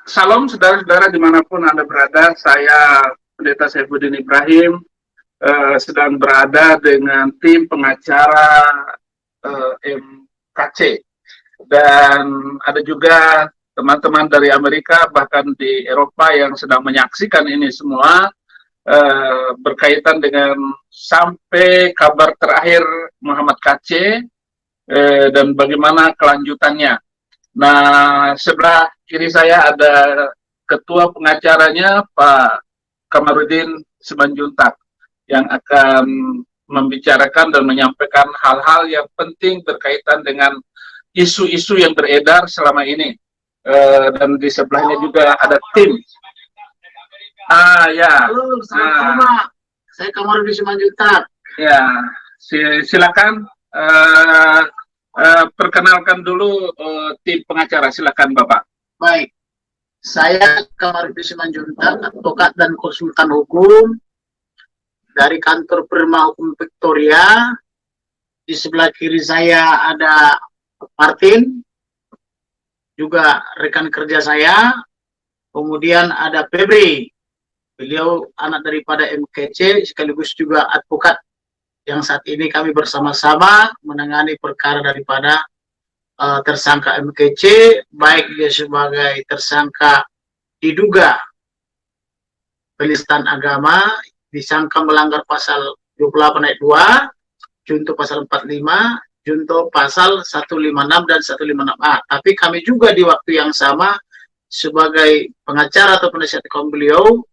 Salam saudara-saudara dimanapun Anda berada, saya Pendeta Saifuddin Ibrahim sedang berada dengan tim pengacara MKC dan ada juga teman-teman dari Amerika bahkan di Eropa yang sedang menyaksikan ini semua berkaitan dengan sampai kabar terakhir Muhammad KC dan bagaimana kelanjutannya. Nah, sebelah kiri saya ada ketua pengacaranya Pak Kamarudin Simanjuntak yang akan membicarakan dan menyampaikan hal-hal yang penting berkaitan dengan isu-isu yang beredar selama ini. Dan di sebelahnya juga ada tim. Ya. Halo, selamat malam. Saya Kamarudin Simanjuntak. Ya, silakan. Perkenalkan dulu tim pengacara, silakan Bapak. Baik, saya Kamarudin Simanjuntak, advokat dan konsultan hukum dari kantor Perma Hukum Victoria. Di sebelah kiri saya ada Martin, juga rekan kerja saya. Kemudian ada Febri, beliau anak daripada MKC sekaligus juga advokat yang saat ini kami bersama-sama menangani perkara daripada tersangka MKC, baik dia sebagai tersangka diduga penistaan agama, disangka melanggar pasal 28 ayat 2, junto pasal 45, junto pasal 156 dan 156A. Tapi kami juga di waktu yang sama sebagai pengacara atau penasihat kaum beliau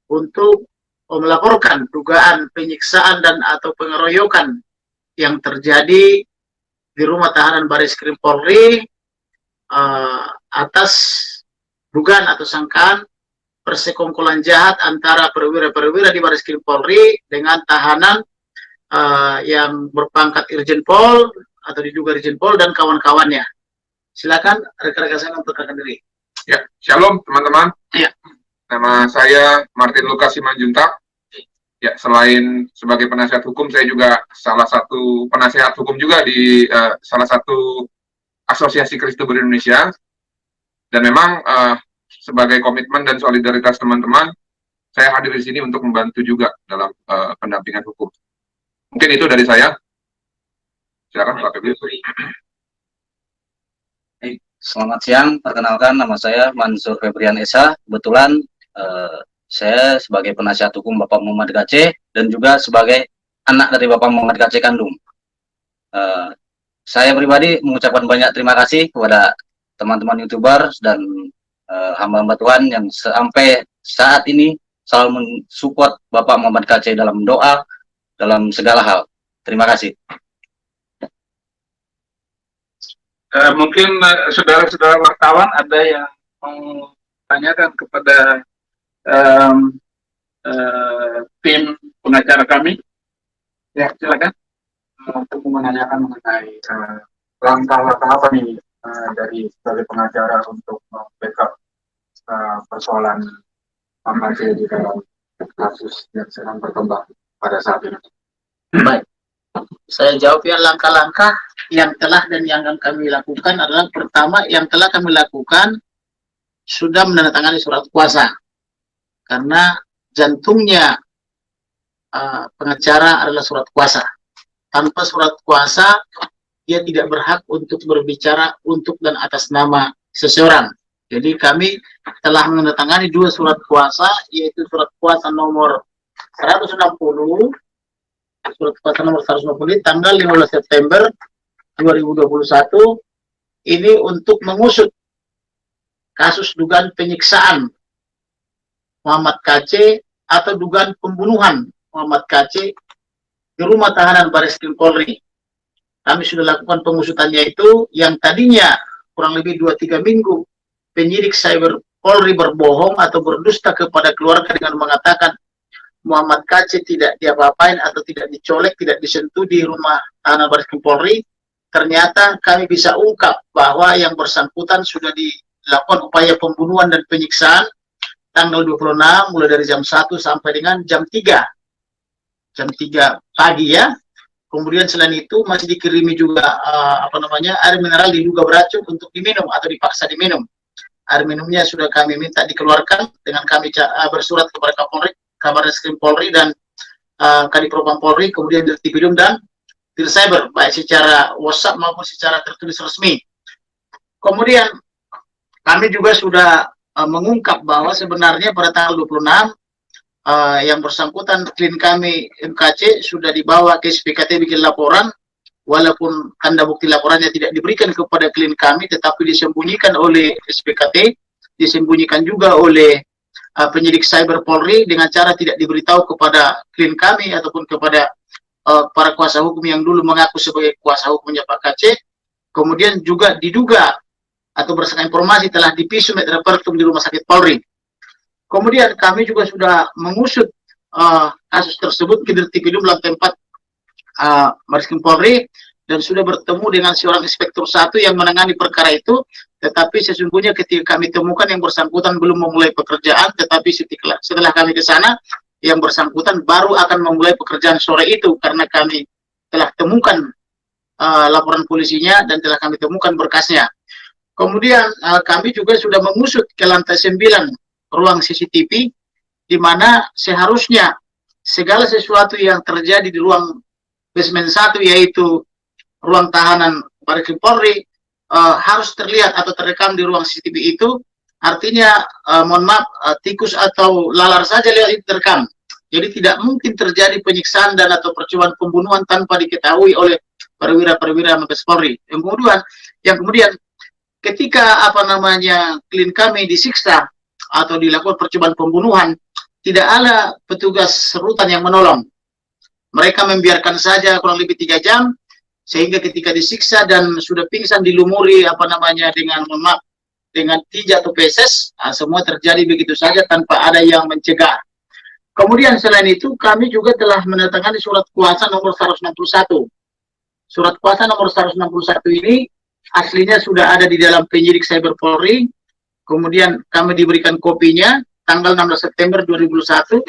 untuk melaporkan dugaan penyiksaan dan atau pengeroyokan yang terjadi di rumah tahanan Bareskrim Polri atas dugaan atau sangkaan persekongkolan jahat antara perwira-perwira di Bareskrim Polri dengan tahanan yang berpangkat Irjen Pol atau diduga Irjen Pol dan kawan-kawannya. Silakan rekan-rekan saya memperkenalkan diri. Ya, shalom teman-teman. Ya. Nama saya Martin Lukas Simanjuntak. Ya, selain sebagai penasihat hukum, saya juga salah satu penasihat hukum juga di salah satu asosiasi Kristo Indonesia. Dan memang sebagai komitmen dan solidaritas teman-teman, saya hadir di sini untuk membantu juga dalam pendampingan hukum. Mungkin itu dari saya. Silakan Pak Febri. Selamat siang, perkenalkan nama saya Mansur Febrian Esa. Kebetulan saya sebagai penasihat hukum Bapak Muhammad KC dan juga sebagai anak dari Bapak Muhammad KC kandung. Saya pribadi mengucapkan banyak terima kasih kepada teman-teman YouTuber dan hamba-hamba Tuhan yang sampai saat ini selalu mensupport Bapak Muhammad KC dalam doa, dalam segala hal. Terima kasih. Mungkin saudara-saudara wartawan ada yang mau tanyakan kepada tim pengacara kami. Ya, silakan. Untuk menanyakan mengenai langkah-langkah apa nih dari sebagai pengacara untuk backup persoalan MKC di dalam kasus yang sedang berkembang pada saat ini. Baik, saya jawab ya. Langkah-langkah yang telah dan yang akan kami lakukan adalah, pertama yang telah kami lakukan sudah menandatangani surat kuasa, karena jantungnya pengacara adalah surat kuasa. Tanpa surat kuasa dia tidak berhak untuk berbicara untuk dan atas nama seseorang. Jadi kami telah menandatangani 2 surat kuasa, yaitu surat kuasa nomor 160, surat kuasa nomor 160 tanggal 15 September 2021 ini untuk mengusut kasus dugaan penyiksaan Muhammad KC atau dugaan pembunuhan Muhammad KC di rumah tahanan Bareskrim Polri. Kami sudah lakukan pengusutannya itu, yang tadinya kurang lebih 2-3 minggu penyidik cyber Polri berbohong atau berdusta kepada keluarga dengan mengatakan Muhammad KC tidak diapa-apain atau tidak dicolek, tidak disentuh di rumah tahanan Bareskrim Polri. Ternyata kami bisa ungkap bahwa yang bersangkutan sudah dilakukan upaya pembunuhan dan penyiksaan tanggal 26 mulai dari jam 1 sampai dengan jam 3 pagi ya. Kemudian selain itu masih dikirimi juga air mineral diduga beracun untuk diminum atau dipaksa diminum. air minumnya sudah kami minta dikeluarkan dengan kami bersurat kepada Kapolri, Kabarreskrim Polri dan Kadipropam Polri, kemudian Dirtipidum dan Dircyber, baik secara WhatsApp maupun secara tertulis resmi. Kemudian kami juga sudah mengungkap bahwa sebenarnya pada tanggal 26 yang bersangkutan klien kami MKC sudah dibawa ke SPKT bikin laporan, walaupun tanda bukti laporannya tidak diberikan kepada klien kami, tetapi disembunyikan oleh SPKT, disembunyikan juga oleh penyidik cyber Polri dengan cara tidak diberitahu kepada klien kami ataupun kepada para kuasa hukum yang dulu mengaku sebagai kuasa hukumnya Pak KC. Kemudian juga diduga atau berdasarkan informasi telah dipisum et repertum di rumah sakit Polri. Kemudian kami juga sudah mengusut kasus tersebut ke Dirtipidum lantai 4 Barreskrim Polri dan sudah bertemu dengan seorang inspektur 1 yang menangani perkara itu, tetapi sesungguhnya ketika kami temukan yang bersangkutan belum memulai pekerjaan, tetapi setelah kami ke sana yang bersangkutan baru akan memulai pekerjaan sore itu karena kami telah temukan laporan polisinya dan telah kami temukan berkasnya. Kemudian kami juga sudah mengusut ke lantai 9 ruang CCTV di mana seharusnya segala sesuatu yang terjadi di ruang basement 1 yaitu ruang tahanan Barreskrim Polri harus terlihat atau terekam di ruang CCTV itu. Artinya mohon maaf, tikus atau lalar saja lihat itu terekam. Jadi tidak mungkin terjadi penyiksaan dan atau percobaan pembunuhan tanpa diketahui oleh perwira-perwira Mabes Polri. Yang kemudian ketika klien kami disiksa atau dilakukan percobaan pembunuhan, tidak ada petugas rutan yang menolong. Mereka membiarkan saja kurang lebih 3 jam, sehingga ketika disiksa dan sudah pingsan dilumuri dengan tinja atau peses, semua terjadi begitu saja tanpa ada yang mencegah. Kemudian selain itu kami juga telah menandatangani surat kuasa nomor 161. Surat kuasa nomor 161 ini aslinya sudah ada di dalam penyidik cyber Polri, kemudian kami diberikan kopinya tanggal 16 September 2021,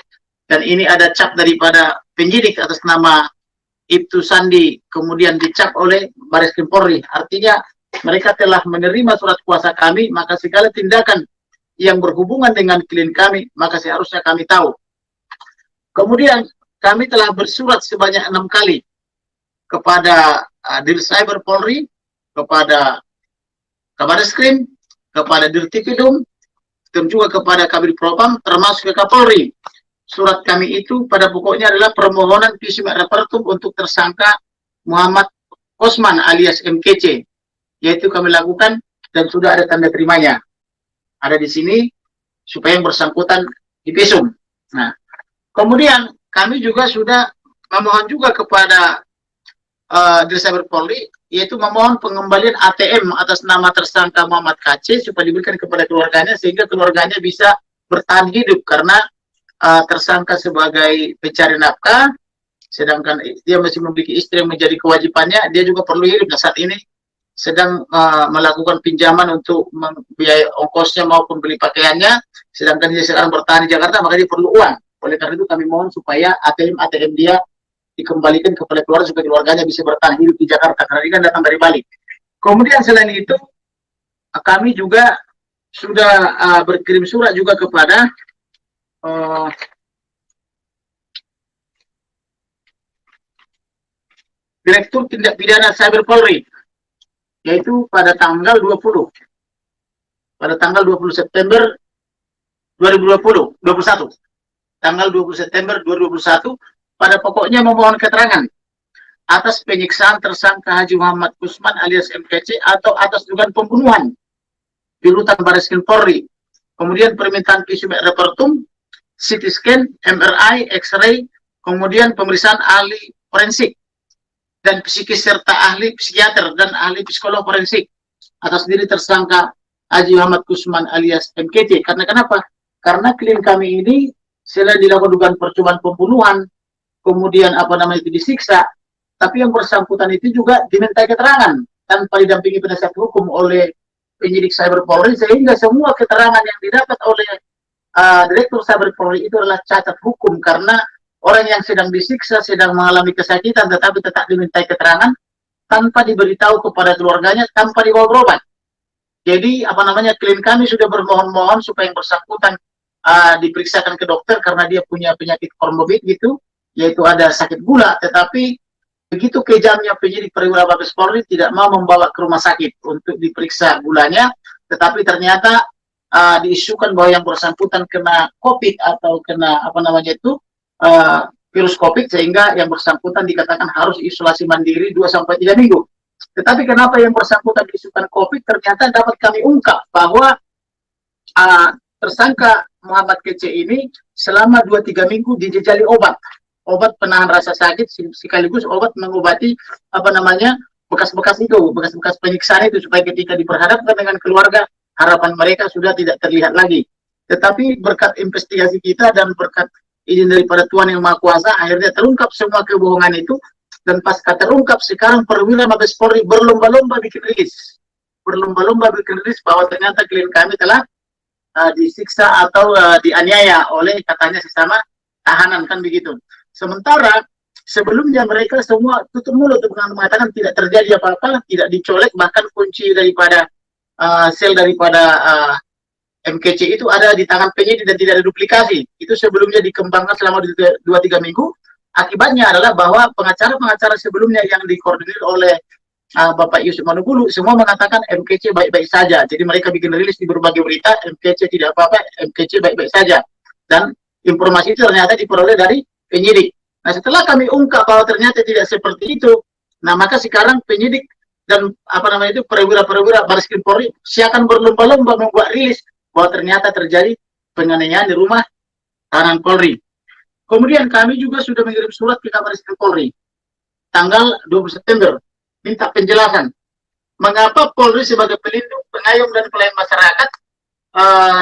dan ini ada cap daripada penyidik atas nama Ibtu Sandi, kemudian dicap oleh Barreskrim Polri. Artinya mereka telah menerima surat kuasa kami, maka segala tindakan yang berhubungan dengan klien kami, maka seharusnya kami tahu. Kemudian kami telah bersurat sebanyak 6 kali kepada Dircyber Polri, kepada Kabarreskrim, kepada Dirtipidum, dan juga kepada Kadipropam, termasuk ke Kapolri. Surat kami itu pada pokoknya adalah permohonan visum et repertum untuk tersangka Muhammad Osman alias MKC, yaitu kami lakukan dan sudah ada tanda terimanya. Ada di sini supaya yang bersangkutan divisum. Nah, kemudian kami juga sudah memohon juga kepada Dircyber Polri, yaitu memohon pengembalian ATM atas nama tersangka Muhammad KC supaya diberikan kepada keluarganya sehingga keluarganya bisa bertahan hidup, karena tersangka sebagai pencari nafkah, sedangkan dia masih memiliki istri yang menjadi kewajibannya, dia juga perlu hidup. Nah, saat ini sedang melakukan pinjaman untuk membiayai ongkosnya maupun beli pakaiannya, sedangkan dia sekarang bertahan di Jakarta, maka dia perlu uang. Oleh karena itu kami mohon supaya ATM dia dikembalikan kepada keluarga supaya keluarganya bisa bertahan hidup di Jakarta, karena dia kan datang dari Bali. Kemudian selain itu kami juga sudah berkirim surat juga kepada Direktur Tindak Pidana Cyber Polri, yaitu pada tanggal 20 September 2021, tanggal 20 September 2021, pada pokoknya memohon keterangan atas penyiksaan tersangka Haji Muhammad Usman alias MKC atau atas dugaan pembunuhan di rutan Barreskrim Polri. Kemudian permintaan visum et repertum, CT scan, MRI, X-ray, kemudian pemeriksaan ahli forensik dan psikis serta ahli psikiater dan ahli psikolog forensik atas diri tersangka Haji Muhammad Usman alias MKC. Karena kenapa? Karena klien kami ini selain dilakukan dugaan percobaan pembunuhan, kemudian itu disiksa, tapi yang bersangkutan itu juga dimintai keterangan tanpa didampingi penasihat hukum oleh penyidik cyber Polri, sehingga semua keterangan yang didapat oleh Direktur Cyber Polri itu adalah cacat hukum, karena orang yang sedang disiksa, sedang mengalami kesakitan, tetapi tetap dimintai keterangan tanpa diberitahu kepada keluarganya, tanpa dibawa berobat. Jadi apa namanya, klien kami sudah bermohon-mohon supaya yang bersangkutan diperiksakan ke dokter karena dia punya penyakit komorbid gitu, yaitu ada sakit gula. Tetapi begitu kejamnya penyidik perwira Mabes Polri tidak mau membawa ke rumah sakit untuk diperiksa gulanya, tetapi ternyata diisukan bahwa yang bersangkutan kena COVID atau kena apa namanya itu virus COVID, sehingga yang bersangkutan dikatakan harus isolasi mandiri 2-3 minggu. Tetapi kenapa yang bersangkutan diisukan COVID, ternyata dapat kami ungkap bahwa tersangka Muhammad Kece ini selama 2-3 minggu dijejali obat penahan rasa sakit sekaligus obat mengobati apa namanya bekas-bekas penyiksaan itu, supaya ketika diperhadapkan dengan keluarga harapan mereka sudah tidak terlihat lagi. Tetapi berkat investigasi kita dan berkat izin daripada Tuhan Yang Maha Kuasa, akhirnya terungkap semua kebohongan itu. Dan pasca terungkap, sekarang perwira Mabes Polri berlomba-lomba bikin rilis bahwa ternyata klien kami telah disiksa atau dianiaya oleh katanya sesama tahanan, kan begitu. Sementara sebelumnya mereka semua tutup mulut dengan mengatakan tidak terjadi apa-apa, tidak dicolek, bahkan kunci daripada sel daripada MKC itu ada di tangan penyidik dan tidak ada duplikasi. Itu sebelumnya dikembangkan selama 2-3 minggu. Akibatnya adalah bahwa pengacara-pengacara sebelumnya yang dikoordinir oleh Bapak Yusuf Manugulu semua mengatakan MKC baik-baik saja. Jadi mereka bikin rilis di berbagai berita, MKC tidak apa-apa, MKC baik-baik saja. Dan informasi itu ternyata diperoleh dari penyidik. Nah, setelah kami ungkap bahwa ternyata tidak seperti itu, nah maka sekarang penyidik dan apa namanya itu perwira-perwira Bareskrim Polri siakan berlomba-lomba membuat rilis bahwa ternyata terjadi penganiayaan di rumah tahanan Polri. Kemudian kami juga sudah mengirim surat ke Bareskrim Polri tanggal 20 September minta penjelasan mengapa Polri sebagai pelindung, pengayom dan pelayan masyarakat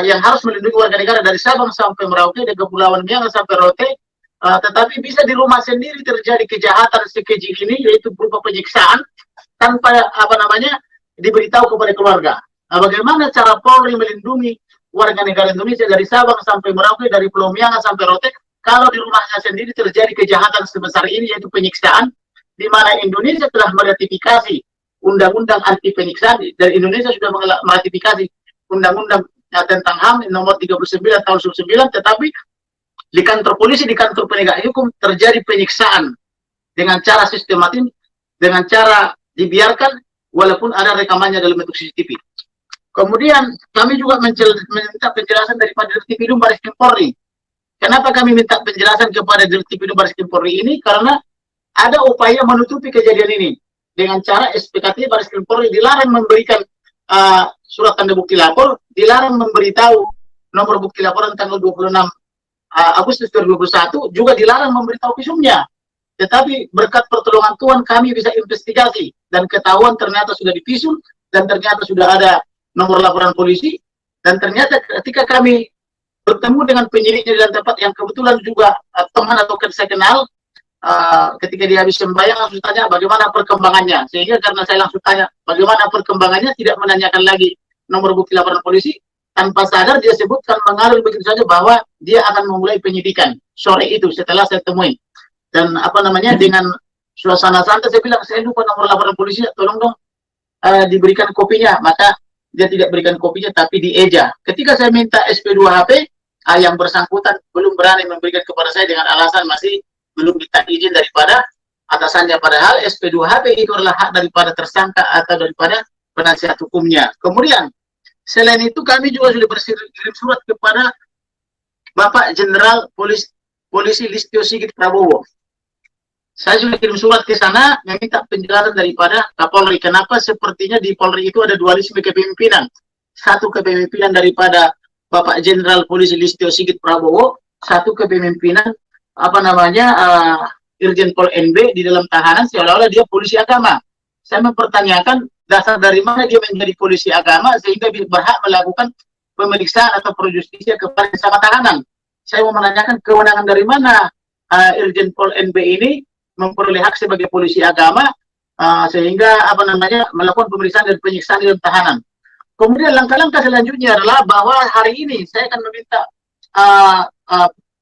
yang harus melindungi warga negara dari Sabang sampai Merauke, dari Kepulauan Nias sampai Rote, tetapi bisa di rumah sendiri terjadi kejahatan sekeji ini, yaitu berupa penyiksaan tanpa apa namanya diberitahu kepada keluarga. Nah, bagaimana cara Polri melindungi warga negara Indonesia dari Sabang sampai Merauke, dari Pulau Miangas sampai Rote, kalau di rumahnya sendiri terjadi kejahatan sebesar ini, yaitu penyiksaan, di mana Indonesia telah meratifikasi undang-undang anti penyiksaan, dan Indonesia sudah meratifikasi undang-undang tentang HAM nomor 39 tahun 1999, tetapi di kantor polisi, di kantor penegak hukum terjadi penyiksaan dengan cara sistematis, dengan cara dibiarkan walaupun ada rekamannya dalam bentuk CCTV. Kemudian kami juga minta penjelasan daripada Dirtipidum Bareskrim Polri. Kenapa kami minta penjelasan kepada Dirtipidum Bareskrim Polri ini? Karena ada upaya menutupi kejadian ini dengan cara SPKT Bareskrim Polri dilarang memberikan surat tanda bukti lapor, dilarang memberitahu nomor bukti laporan tanggal 26 Agustus 2021, juga dilarang memberitahu visumnya. Tetapi berkat pertolongan Tuhan kami bisa investigasi dan ketahuan ternyata sudah divisum dan ternyata sudah ada nomor laporan polisi, dan ternyata ketika kami bertemu dengan penyidiknya di tempat yang kebetulan juga teman atau saya kenal, ketika dia habis sembahyang langsung tanya bagaimana perkembangannya, sehingga karena saya langsung tanya bagaimana perkembangannya, tidak menanyakan lagi nomor bukti laporan polisi, tanpa sadar dia sebutkan mengalir begitu saja bahwa dia akan memulai penyidikan sore itu setelah saya temui. Dan apa namanya, dengan suasana santai saya bilang, saya lupa nomor laporan polisi, tolong dong diberikan kopinya. Maka dia tidak berikan kopinya tapi dieja. Ketika saya minta SP2HP, yang bersangkutan belum berani memberikan kepada saya dengan alasan masih belum minta izin daripada atasannya, padahal SP2HP itu adalah hak daripada tersangka atau daripada penasihat hukumnya. Kemudian selain itu kami juga sudah berkirim surat kepada Bapak Jenderal Polisi Listio Sigit Prabowo. Saya sudah kirim surat ke sana meminta penjelasan daripada Kapolri. Kenapa sepertinya di Polri itu ada dualisme kepemimpinan. Satu kepemimpinan daripada Bapak Jenderal Polisi Listio Sigit Prabowo, satu kepemimpinan apa namanya Irjen Pol NB di dalam tahanan seolah-olah dia polisi agama. Saya mempertanyakan dasar dari mana dia menjadi polisi agama sehingga berhak melakukan pemeriksaan atau projustisia kepada sesama tahanan. Saya mau menanyakan kewenangan dari mana Irjen Pol NB ini memperoleh hak sebagai polisi agama sehingga apa namanya melakukan pemeriksaan dan penyiksaan di dalam tahanan. Kemudian langkah-langkah selanjutnya adalah bahwa hari ini saya akan meminta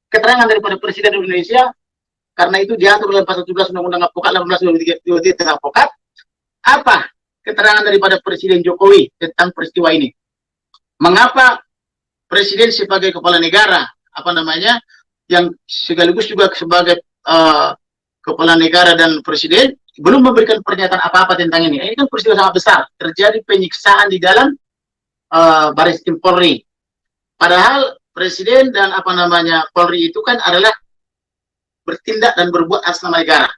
keterangan daripada Presiden Indonesia, karena itu diatur dalam pasal 17 Undang-Undang Advokat 18 tentang advokat, apa keterangan daripada Presiden Jokowi tentang peristiwa ini. Mengapa Presiden sebagai kepala negara, yang sekaligus juga sebagai kepala negara dan presiden belum memberikan pernyataan apa-apa tentang ini. Ini kan peristiwa sangat besar, terjadi penyiksaan di dalam Bareskrim Polri. Padahal presiden dan Polri itu kan adalah bertindak dan berbuat atas nama negara.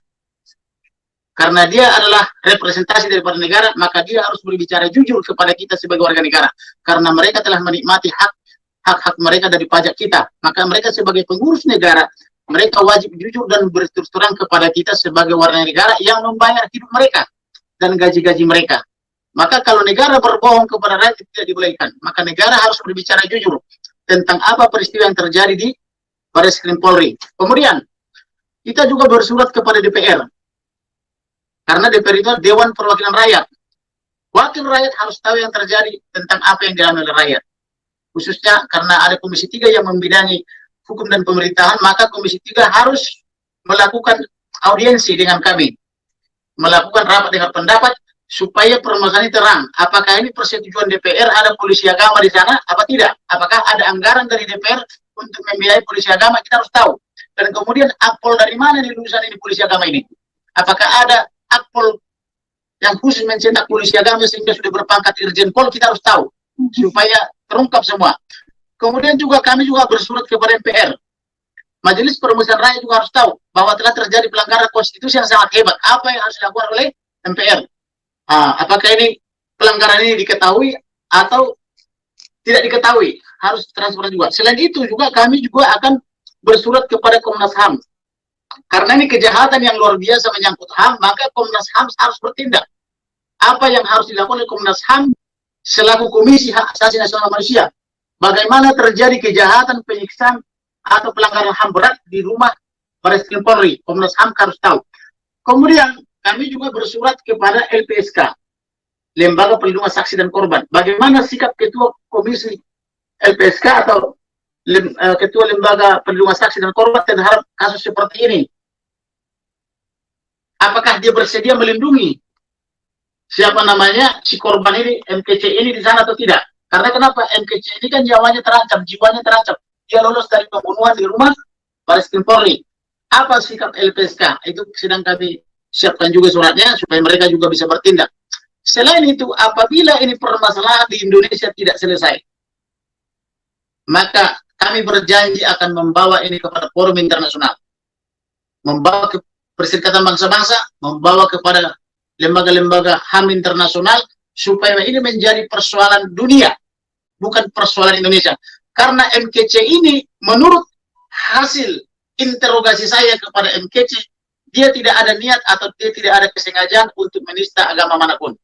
Karena dia adalah representasi daripada negara, maka dia harus berbicara jujur kepada kita sebagai warga negara. Karena mereka telah menikmati hak-hak mereka dari pajak kita. Maka mereka sebagai pengurus negara, mereka wajib jujur dan berterus terang kepada kita sebagai warga negara yang membayar hidup mereka dan gaji-gaji mereka. Maka kalau negara berbohong kepada rakyat tidak dibolehkan. Maka negara harus berbicara jujur tentang apa peristiwa yang terjadi di Bareskrim Polri. Kemudian, kita juga bersurat kepada DPR. Karena DPR itu Dewan Perwakilan Rakyat. Wakil rakyat harus tahu yang terjadi tentang apa yang dialami oleh rakyat. Khususnya karena ada Komisi 3 yang membidangi hukum dan pemerintahan, maka Komisi 3 harus melakukan audiensi dengan kami. Melakukan rapat dengar pendapat supaya permasalahan ini terang. Apakah ini persetujuan DPR ada polisi agama di sana, apa tidak? Apakah ada anggaran dari DPR untuk membiayai polisi agama? Kita harus tahu. Dan kemudian akpol dari mana nih lulusan ini polisi agama ini? Apakah ada akpol yang khusus mencetak polisi agama sehingga sudah berpangkat Irjen Pol? Kita harus tahu supaya terungkap semua. Kemudian juga kami juga bersurat kepada MPR. Majelis Permusikan Rakyat juga harus tahu bahwa telah terjadi pelanggaran konstitusi yang sangat hebat. Apa yang harus dilakukan oleh MPR? Apakah ini pelanggaran ini diketahui atau tidak diketahui? Harus transparan juga. Selain itu juga kami juga akan bersurat kepada Komnas HAM. Karena ini kejahatan yang luar biasa menyangkut HAM, maka Komnas HAM harus bertindak. Apa yang harus dilakukan oleh Komnas HAM selaku Komisi Hak Asasi Nasional Manusia? Bagaimana terjadi kejahatan, penyiksaan, atau pelanggaran HAM berat di rumah Bareskrim Polri? Komnas HAM harus tahu. Kemudian kami juga bersurat kepada LPSK, Lembaga Perlindungan Saksi dan Korban. Bagaimana sikap Ketua Komisi LPSK atau Ketua Lembaga Perlindungan Saksi dan Korban terhadap kasus seperti ini? Apakah dia bersedia melindungi si korban ini, MKC ini di sana atau tidak? Karena kenapa? MKC ini kan nyawanya terancam, jiwanya terancam. Dia lolos dari pembunuhan di rumah Bareskrim Polri. Apa sikap LPSK? Itu sedang kami siapkan juga suratnya supaya mereka juga bisa bertindak. Selain itu, apabila ini permasalahan di Indonesia tidak selesai, maka kami berjanji akan membawa ini kepada forum internasional, membawa ke Perserikatan Bangsa-Bangsa, membawa kepada lembaga-lembaga HAM internasional, supaya ini menjadi persoalan dunia, bukan persoalan Indonesia. Karena MKC ini, menurut hasil interogasi saya kepada MKC, dia tidak ada niat atau dia tidak ada kesengajaan untuk menista agama manapun.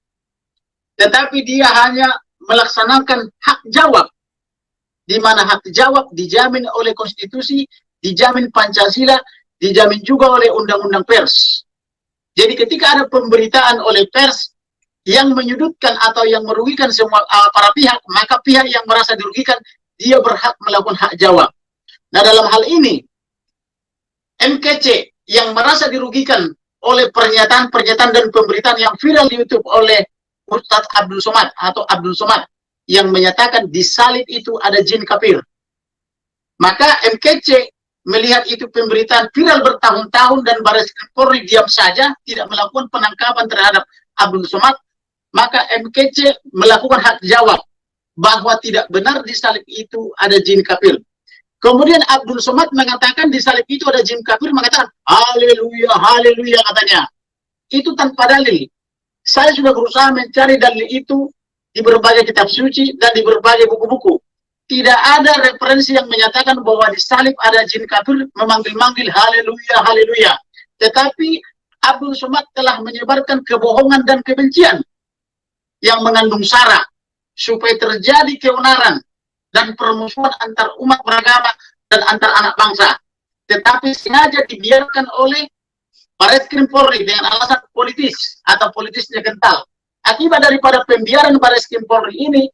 Tetapi dia hanya melaksanakan hak jawab, di mana hak jawab dijamin oleh konstitusi, dijamin Pancasila, dijamin juga oleh undang-undang pers. Jadi ketika ada pemberitaan oleh pers yang menyudutkan atau yang merugikan semua para pihak, maka pihak yang merasa dirugikan, dia berhak melakukan hak jawab. Nah, dalam hal ini, MKC yang merasa dirugikan oleh pernyataan-pernyataan dan pemberitaan yang viral di YouTube oleh Ustadz Abdul Somad atau Abdul Somad, yang menyatakan di salib itu ada jin kafir. Maka MKC melihat itu pemberitaan viral bertahun-tahun dan Bareskrim Polri diam saja, tidak melakukan penangkapan terhadap Abdul Somad, maka MKC melakukan hak jawab bahwa tidak benar di salib itu ada jin kafir. Kemudian Abdul Somad mengatakan di salib itu ada jin kafir, mengatakan haleluya, haleluya katanya. Itu tanpa dalil. Saya sudah berusaha mencari dalil itu di berbagai kitab suci dan di berbagai buku-buku. Tidak ada referensi yang menyatakan bahwa di salib ada jin kafir memanggil-manggil haleluya, haleluya. Tetapi Abdul Somad telah menyebarkan kebohongan dan kebencian yang mengandung sara supaya terjadi keonaran dan permusuhan antar umat beragama dan antar anak bangsa. Tetapi sengaja dibiarkan oleh Bareskrim Polri dengan alasan politis atau politisnya kental. Akibat daripada pembiaran Bareskrim Polri ini,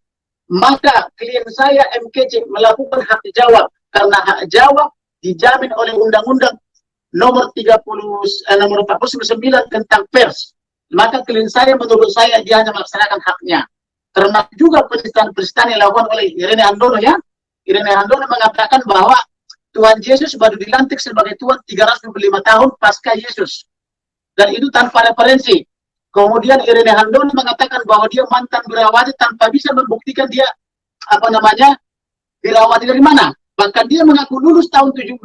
maka klien saya MKC melakukan hak jawab, karena hak jawab dijamin oleh Undang-Undang nomor 49 tentang pers. maka klien saya menurut saya dia hanya melaksanakan haknya. Termasuk juga penistaan-penistaan yang dilakukan oleh Irene Handono ya. Irene Handono mengatakan bahwa Tuhan Yesus baru dilantik sebagai Tuhan 325 tahun pasca Yesus. Dan itu tanpa referensi. Kemudian Irene Handono mengatakan bahwa dia mantan birawati tanpa bisa membuktikan dia birawati dari mana. Bahkan dia mengaku lulus tahun 75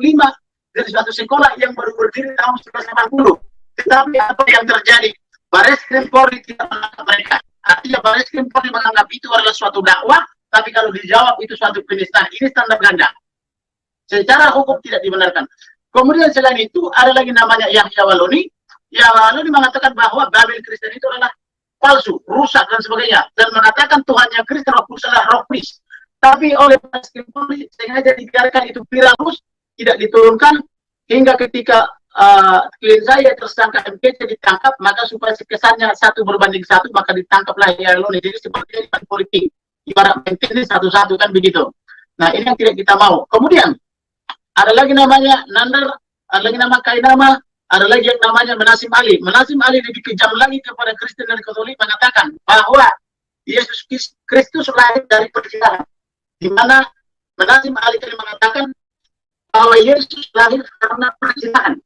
dari suatu sekolah yang baru berdiri tahun 1980. Tetapi apa yang terjadi? Bareskrim Polri tidak menangkap mereka. Artinya Bareskrim Polri menganggap itu adalah suatu dakwah, tapi kalau dijawab itu suatu penistaan. Ini standar ganda. Secara hukum tidak dibenarkan. Kemudian selain itu ada lagi namanya Yahya Waloni. Yahya Waloni mengatakan bahwa Babel Kristen itu adalah palsu, rusak dan sebagainya, dan mengatakan Tuhannya Kristen waktu salah rohnis. Tapi oleh Bareskrim Polri sengaja dibiarkan itu viral terus, tidak diturunkan hingga ketika klien saya tersangka MPC ditangkap, maka supaya kesannya 1 berbanding 1, maka ditangkaplah Yahya Waloni. Jadi seperti ini politik, ibarat ini satu-satu kan begitu. Nah ini yang tidak kita mau. Kemudian ada lagi namanya Nandar, ada lagi nama Kainama, ada lagi yang namanya Menasim Ali. Menasim Ali lebih kejam lagi kepada Kristen dan Katolik, mengatakan bahwa Yesus Kristus lahir dari perzinahan, di mana Menasim Ali tadi mengatakan bahwa Yesus lahir karena perzinahan.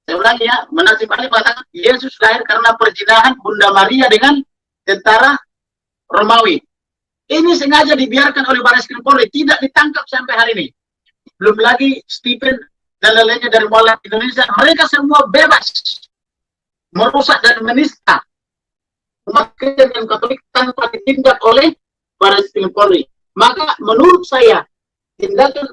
Saya ulangi ya, Menasim Ali mengatakan Yesus lahir karena perzinahan Bunda Maria dengan tentara Romawi. Ini sengaja dibiarkan oleh Bareskrim Polri, tidak ditangkap sampai hari ini. Belum lagi Stephen dan lainnya dari Mualaf Indonesia, mereka semua bebas merusak dan menista umat Kristen dan Katolik tanpa ditindak oleh Bareskrim Polri. Maka menurut saya tindakan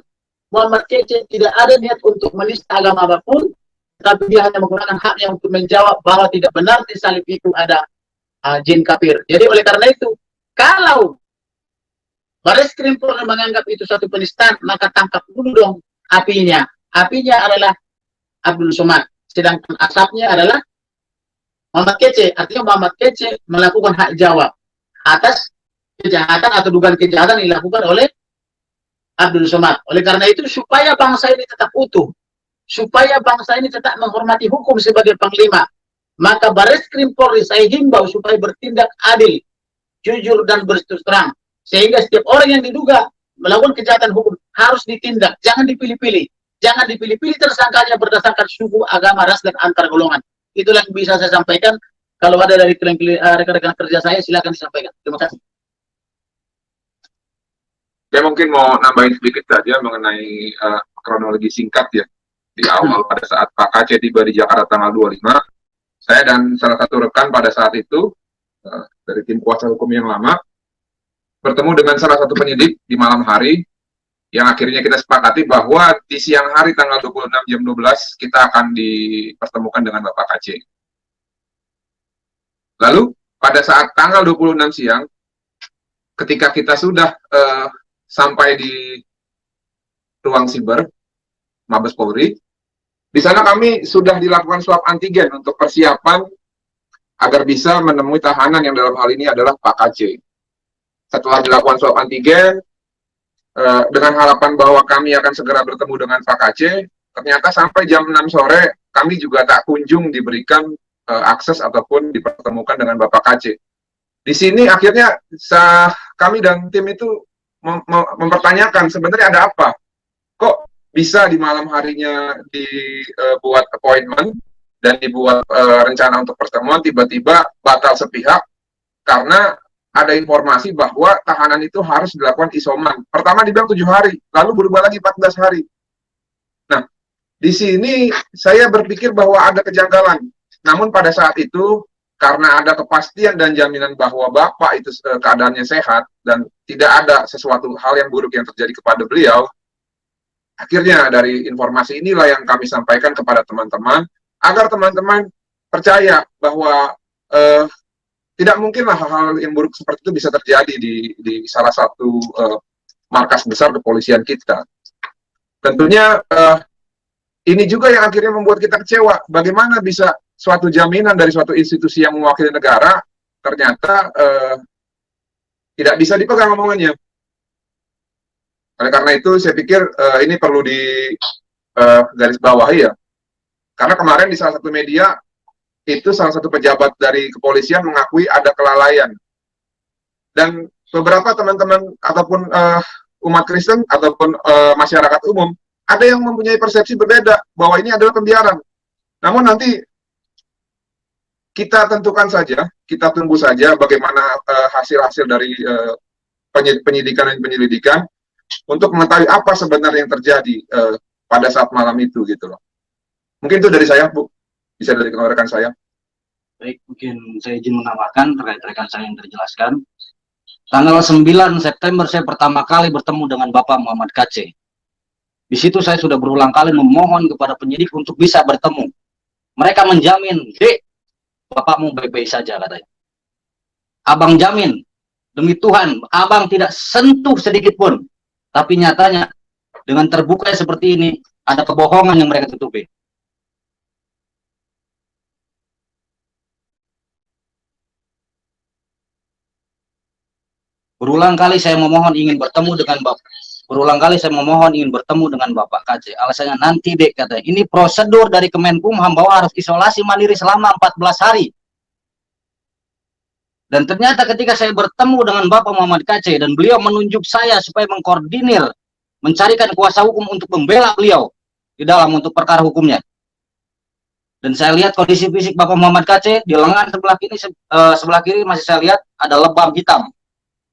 Muhammad Kece tidak ada niat untuk menista agama apapun, tapi dia hanya menggunakan haknya untuk menjawab bahwa tidak benar di salib itu ada jin kafir. Jadi oleh karena itu, kalau Bareskrim Polri menganggap itu satu penistaan, maka tangkap dulu dong apinya. Apinya adalah Abdul Somad, sedangkan asapnya adalah Muhammad Kece. Artinya Muhammad Kece melakukan hak jawab atas kejahatan atau dugaan kejahatan yang dilakukan oleh Abdul Somad. Oleh karena itu, supaya bangsa ini tetap utuh, supaya bangsa ini tetap menghormati hukum sebagai panglima, maka Bareskrim Polri saya himbau supaya bertindak adil, jujur dan berterus terang, sehingga setiap orang yang diduga melakukan kejahatan hukum harus ditindak, jangan dipilih-pilih. Jangan dipilih-pilih tersangkanya berdasarkan suku, agama, ras, dan antar golongan. Itulah yang bisa saya sampaikan. Kalau ada dari rekan-rekan kerja saya, silakan disampaikan. Terima kasih. Saya mungkin mau nambahin sedikit saja mengenai kronologi singkat ya. Di awal pada saat Pak Kece tiba di Jakarta tanggal 25, saya dan salah satu rekan pada saat itu dari tim kuasa hukum yang lama bertemu dengan salah satu penyidik di malam hari, yang akhirnya kita sepakati bahwa di siang hari tanggal 26 jam 12 kita akan dipertemukan dengan Bapak Kece. Lalu pada saat tanggal 26 siang, ketika kita sudah sampai di ruang siber Mabes Polri, di sana kami sudah dilakukan swab antigen untuk persiapan agar bisa menemui tahanan yang dalam hal ini adalah Pak Kece. Setelah dilakukan swab antigen, dengan harapan bahwa kami akan segera bertemu dengan Pak Kece, ternyata sampai jam 6 sore kami juga tak kunjung diberikan akses ataupun dipertemukan dengan Bapak Kece. Di sini akhirnya kami dan tim itu mempertanyakan sebenarnya ada apa? Kok bisa di malam harinya dibuat appointment dan dibuat rencana untuk pertemuan tiba-tiba batal sepihak karena ada informasi bahwa tahanan itu harus dilakukan isoman. Pertama dibilang 7 hari, lalu berubah lagi 14 hari. Nah, di sini saya berpikir bahwa ada kejanggalan. Namun pada saat itu, karena ada kepastian dan jaminan bahwa Bapak itu keadaannya sehat dan tidak ada sesuatu hal yang buruk yang terjadi kepada beliau, akhirnya dari informasi inilah yang kami sampaikan kepada teman-teman, agar teman-teman percaya bahwa tidak mungkinlah hal-hal yang buruk seperti itu bisa terjadi di salah satu markas besar kepolisian kita. Tentunya ini juga yang akhirnya membuat kita kecewa. Bagaimana bisa suatu jaminan dari suatu institusi yang mewakili negara ternyata tidak bisa dipegang omongannya. Oleh karena itu saya pikir ini perlu di garis bawahi ya. Karena kemarin di salah satu media itu salah satu pejabat dari kepolisian mengakui ada kelalaian. Dan beberapa teman-teman ataupun umat Kristen ataupun masyarakat umum ada yang mempunyai persepsi berbeda bahwa ini adalah pembiaran. Namun nanti kita tentukan saja, kita tunggu saja bagaimana hasil-hasil dari penyidikan dan penyelidikan untuk mengetahui apa sebenarnya yang terjadi pada saat malam itu gitu loh. Mungkin itu dari saya, Bu. Bisa dari rekan saya. Baik, mungkin saya izin menambahkan terkait rekan saya yang terjelaskan. Tanggal 9 September saya pertama kali bertemu dengan Bapak Muhammad KC. Di situ saya sudah berulang kali memohon kepada penyidik untuk bisa bertemu. Mereka menjamin, "Dek, bapakmu baik-baik saja," katanya. Abang jamin, demi Tuhan, abang tidak sentuh sedikit pun. Tapi nyatanya, dengan terbuka seperti ini, ada kebohongan yang mereka tutupi. Berulang kali saya memohon ingin bertemu dengan Bapak. Berulang kali saya memohon ingin bertemu dengan Bapak KC. Alasannya nanti, Dek, katanya. Ini prosedur dari Kemenkumham bahwa harus isolasi mandiri selama 14 hari. Dan ternyata ketika saya bertemu dengan Bapak Muhammad KC dan beliau menunjuk saya supaya mengkoordinir, mencarikan kuasa hukum untuk membela beliau di dalam untuk perkara hukumnya. Dan saya lihat kondisi fisik Bapak Muhammad KC di lengan sebelah kiri masih saya lihat ada lebam hitam.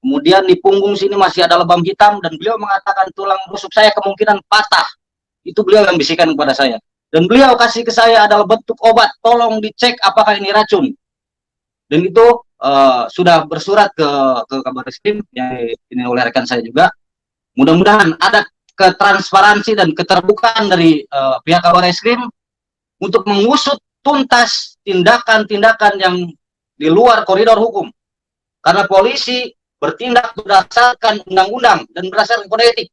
Kemudian di punggung sini masih ada lebam hitam dan beliau mengatakan tulang rusuk saya kemungkinan patah. Itu beliau yang bisikan kepada saya. Dan beliau kasih ke saya adalah bentuk obat, tolong dicek apakah ini racun. Dan itu sudah bersurat ke Kabar Reskrim yang ini oleh rekan saya juga. Mudah-mudahan ada ketransparansi dan keterbukaan dari pihak Kabar Reskrim untuk mengusut tuntas tindakan-tindakan yang di luar koridor hukum. Karena polisi bertindak berdasarkan undang-undang dan berdasarkan kode etik.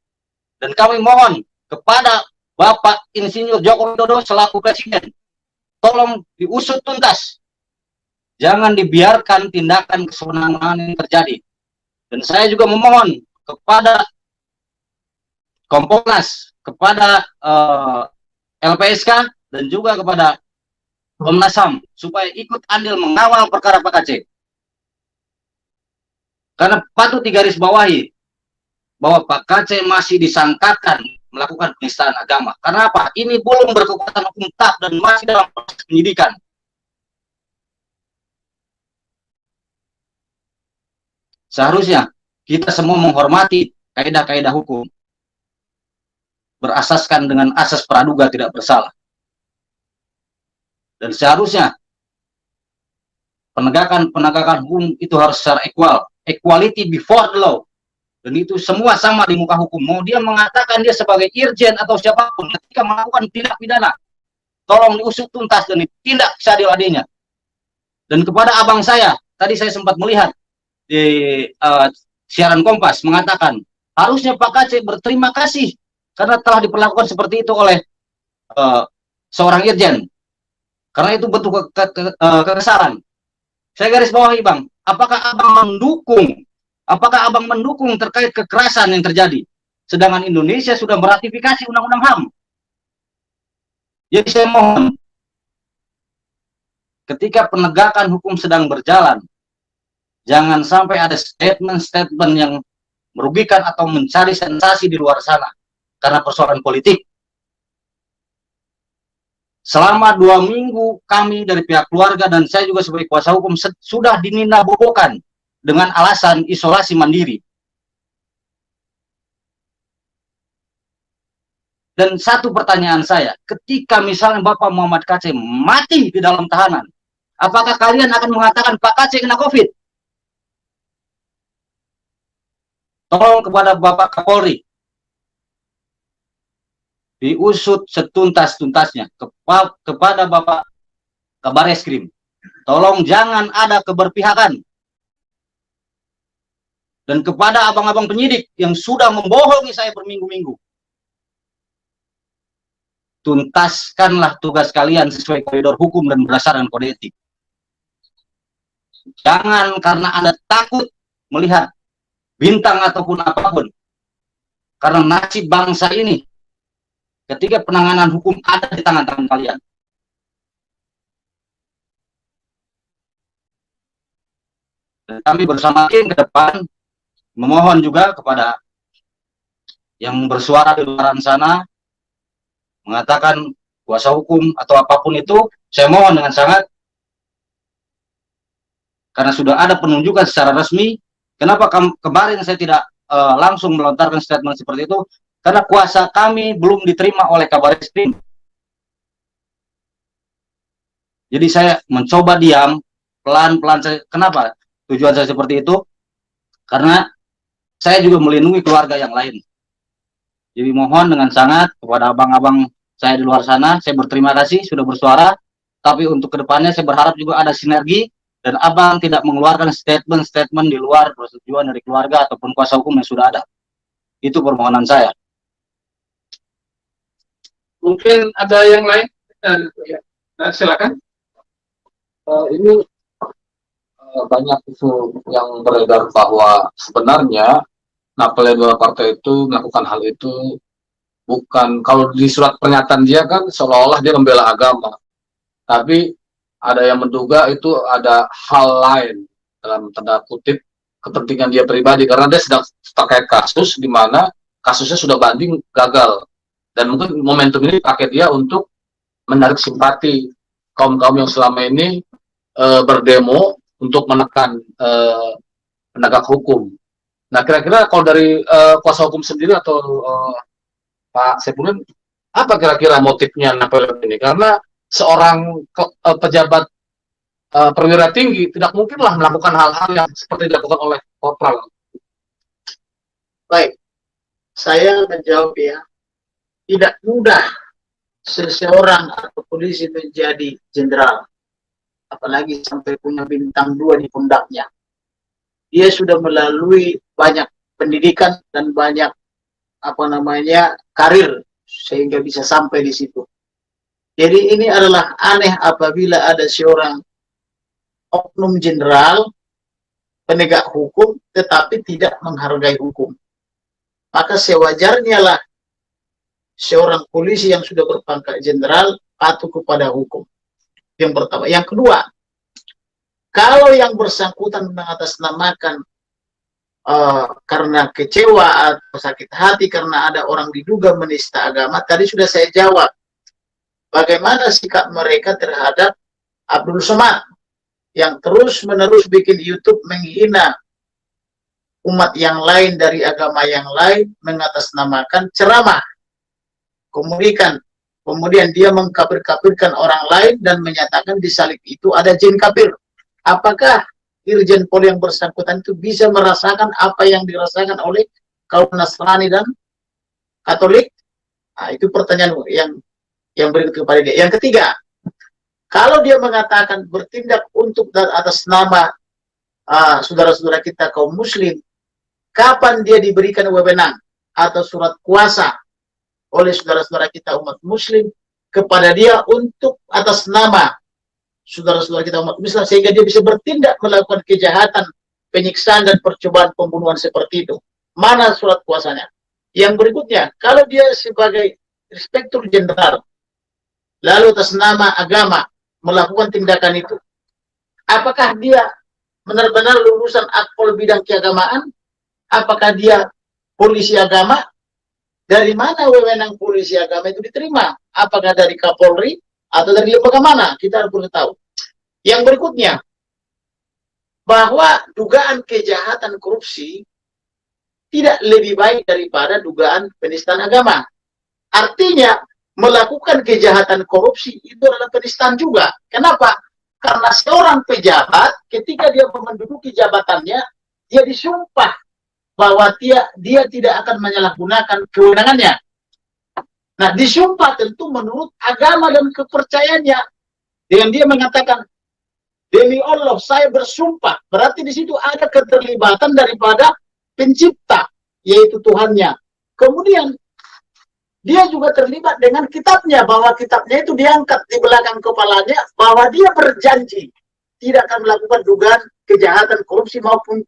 Dan kami mohon kepada Bapak Insinyur Joko Widodo selaku Presiden, tolong diusut tuntas. Jangan dibiarkan tindakan kesewenang-wenangan ini terjadi. Dan saya juga memohon kepada Kompolnas, kepada LPSK, dan juga kepada Komnas HAM, supaya ikut andil mengawal perkara Pak KC. Karena patut digarisbawahi bahwa Pak KC masih disangkakan melakukan penistaan agama. Karena apa? Ini belum berkekuatan hukum tetap dan masih dalam proses penyidikan. Seharusnya kita semua menghormati kaidah-kaidah hukum berasaskan dengan asas praduga tidak bersalah. Dan seharusnya penegakan hukum itu harus secara equality before the law. Dan itu semua sama di muka hukum. Mau dia mengatakan dia sebagai irjen atau siapapun ketika melakukan tindak pidana, tolong diusut tuntas dan ditindak seadil-adilnya. Dan kepada abang saya, tadi saya sempat melihat di siaran Kompas mengatakan harusnya Pak KC berterima kasih karena telah diperlakukan seperti itu oleh seorang irjen. Karena itu bentuk kekesalan. Saya garis bawahi, Bang, apakah abang mendukung terkait kekerasan yang terjadi? Sedangkan Indonesia sudah meratifikasi Undang-Undang HAM. Jadi saya mohon, ketika penegakan hukum sedang berjalan, jangan sampai ada statement-statement yang merugikan atau mencari sensasi di luar sana karena persoalan politik. Selama 2 minggu kami dari pihak keluarga dan saya juga sebagai kuasa hukum sudah dinindabobokan dengan alasan isolasi mandiri. Dan satu pertanyaan saya, ketika misalnya Bapak Muhammad KC mati di dalam tahanan, apakah kalian akan mengatakan Pak KC kena COVID? Tolong kepada Bapak Kapolri, diusut setuntas-tuntasnya kepada Bapak Kabar Reskrim. Tolong jangan ada keberpihakan. Dan kepada abang-abang penyidik yang sudah membohongi saya berminggu-minggu, tuntaskanlah tugas kalian sesuai koridor hukum dan berdasarkan kode etik. Jangan karena Anda takut melihat bintang ataupun apapun. Karena nasib bangsa ini ketika penanganan hukum ada di tangan-tangan kalian. Dan kami bersama tim ke depan memohon juga kepada yang bersuara di luar sana, mengatakan kuasa hukum atau apapun itu, saya mohon dengan sangat, karena sudah ada penunjukan secara resmi. Kenapa kemarin saya tidak langsung melontarkan statement seperti itu? Karena kuasa kami belum diterima oleh Kabar Eskrim. Jadi saya mencoba diam, pelan-pelan. Kenapa tujuan saya seperti itu? Karena saya juga melindungi keluarga yang lain. Jadi mohon dengan sangat kepada abang-abang saya di luar sana, saya berterima kasih sudah bersuara, tapi untuk kedepannya saya berharap juga ada sinergi, dan abang tidak mengeluarkan statement-statement di luar persetujuan dari keluarga ataupun kuasa hukum yang sudah ada. Itu permohonan saya. Mungkin ada yang lain? Silakan. Ini banyak isu yang beredar bahwa sebenarnya Napel dua partai itu melakukan hal itu bukan, kalau di surat pernyataan dia kan seolah-olah dia membela agama, tapi ada yang menduga itu ada hal lain dalam tanda kutip kepentingan dia pribadi, karena dia sedang terkait kasus di mana kasusnya sudah banding gagal, dan mungkin momentum ini pakai dia untuk menarik simpati kaum-kaum yang selama ini berdemo untuk menekan penegak hukum. Nah, kira-kira kalau dari kuasa hukum sendiri atau Pak Saipudin, apa kira-kira motifnya Napoleon ini? Karena seorang pejabat perwira tinggi tidak mungkinlah melakukan hal-hal yang seperti dilakukan oleh Kopral. Baik, saya menjawab ya. Tidak mudah seseorang atau polisi menjadi jenderal, apalagi sampai punya bintang 2 di pundaknya. Dia sudah melalui banyak pendidikan dan banyak karir sehingga bisa sampai di situ. Jadi ini adalah aneh apabila ada seorang oknum jenderal penegak hukum tetapi tidak menghargai hukum. Maka sewajarnya lah seorang polisi yang sudah berpangkat jenderal patuh kepada hukum. Yang pertama. Yang kedua, kalau yang bersangkutan mengatasnamakan karena kecewa atau sakit hati karena ada orang diduga menista agama, tadi sudah saya jawab. Bagaimana sikap mereka terhadap Abdul Somad yang terus-menerus bikin YouTube menghina umat yang lain dari agama yang lain, mengatasnamakan ceramah. Kemudian dia mengkafir-kafirkan orang lain dan menyatakan di salib itu ada jin kafir. Apakah Irjen Pol yang bersangkutan itu bisa merasakan apa yang dirasakan oleh kaum Nasrani dan Katolik? Nah, itu pertanyaan yang berikut kepada dia. Yang ketiga, kalau dia mengatakan bertindak untuk dan atas nama saudara-saudara kita kaum muslim, kapan dia diberikan wewenang atau surat kuasa oleh saudara-saudara kita umat muslim kepada dia untuk atas nama saudara-saudara kita umat Islam sehingga dia bisa bertindak melakukan kejahatan, penyiksaan dan percobaan pembunuhan seperti itu? Mana surat kuasanya? Yang berikutnya, kalau dia sebagai inspektur jenderal lalu atas nama agama melakukan tindakan itu, apakah dia benar-benar lulusan akpol bidang keagamaan? Apakah dia polisi agama? Dari mana wewenang polisi agama itu diterima? Apakah dari Kapolri atau dari lembaga mana? Kita harus tahu. Yang berikutnya, bahwa dugaan kejahatan korupsi tidak lebih baik daripada dugaan penistaan agama. Artinya, melakukan kejahatan korupsi itu adalah penistaan juga. Kenapa? Karena seorang pejabat, ketika dia menduduki jabatannya, dia disumpah bahwa dia tidak akan menyalahgunakan kewenangannya. Nah, disumpah tentu menurut agama dan kepercayaannya. Dengan dia mengatakan, demi Allah, saya bersumpah. Berarti di situ ada keterlibatan daripada pencipta, yaitu Tuhannya. Kemudian, dia juga terlibat dengan kitabnya, bahwa kitabnya itu diangkat di belakang kepalanya, bahwa dia berjanji tidak akan melakukan dugaan kejahatan korupsi maupun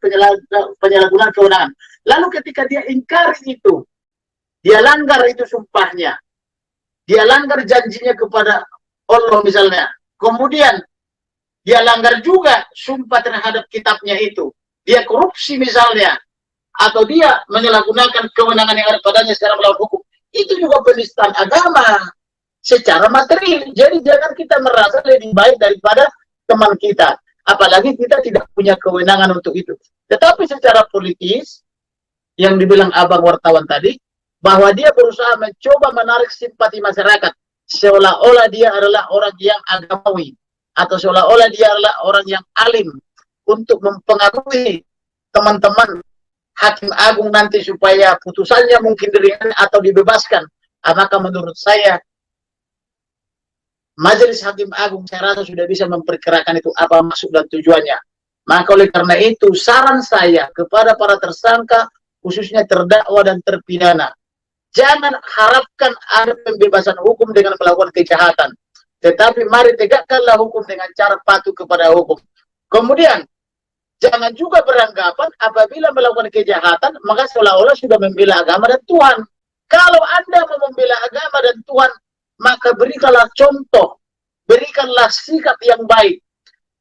penyalahgunaan kewenangan. Lalu ketika dia ingkari itu, dia langgar itu sumpahnya, dia langgar janjinya kepada Allah misalnya. Kemudian dia langgar juga sumpah terhadap kitabnya itu, dia korupsi misalnya, atau dia menyalahgunakan kewenangan yang ada padanya secara melawan hukum, itu juga penistaan agama secara materi. Jadi jangan kita merasa lebih baik daripada teman kita, apalagi kita tidak punya kewenangan untuk itu. Tetapi secara politis, yang dibilang abang wartawan tadi, bahwa dia berusaha mencoba menarik simpati masyarakat, seolah-olah dia adalah orang yang agamawi, atau seolah-olah dia adalah orang yang alim, untuk mempengaruhi teman-teman hakim agung nanti supaya putusannya mungkin diringankan atau dibebaskan. Maka menurut saya, Majelis Hakim Agung saya rasa sudah bisa memperkirakan itu apa maksud dan tujuannya. Maka oleh karena itu, saran saya kepada para tersangka, khususnya terdakwa dan terpidana, jangan harapkan ada pembebasan hukum dengan melakukan kejahatan. Tetapi mari tegakkanlah hukum dengan cara patuh kepada hukum. Kemudian, jangan juga beranggapan apabila melakukan kejahatan, maka seolah-olah sudah membela agama dan Tuhan. Kalau Anda mau membela agama dan Tuhan, maka berikanlah contoh, berikanlah sikap yang baik,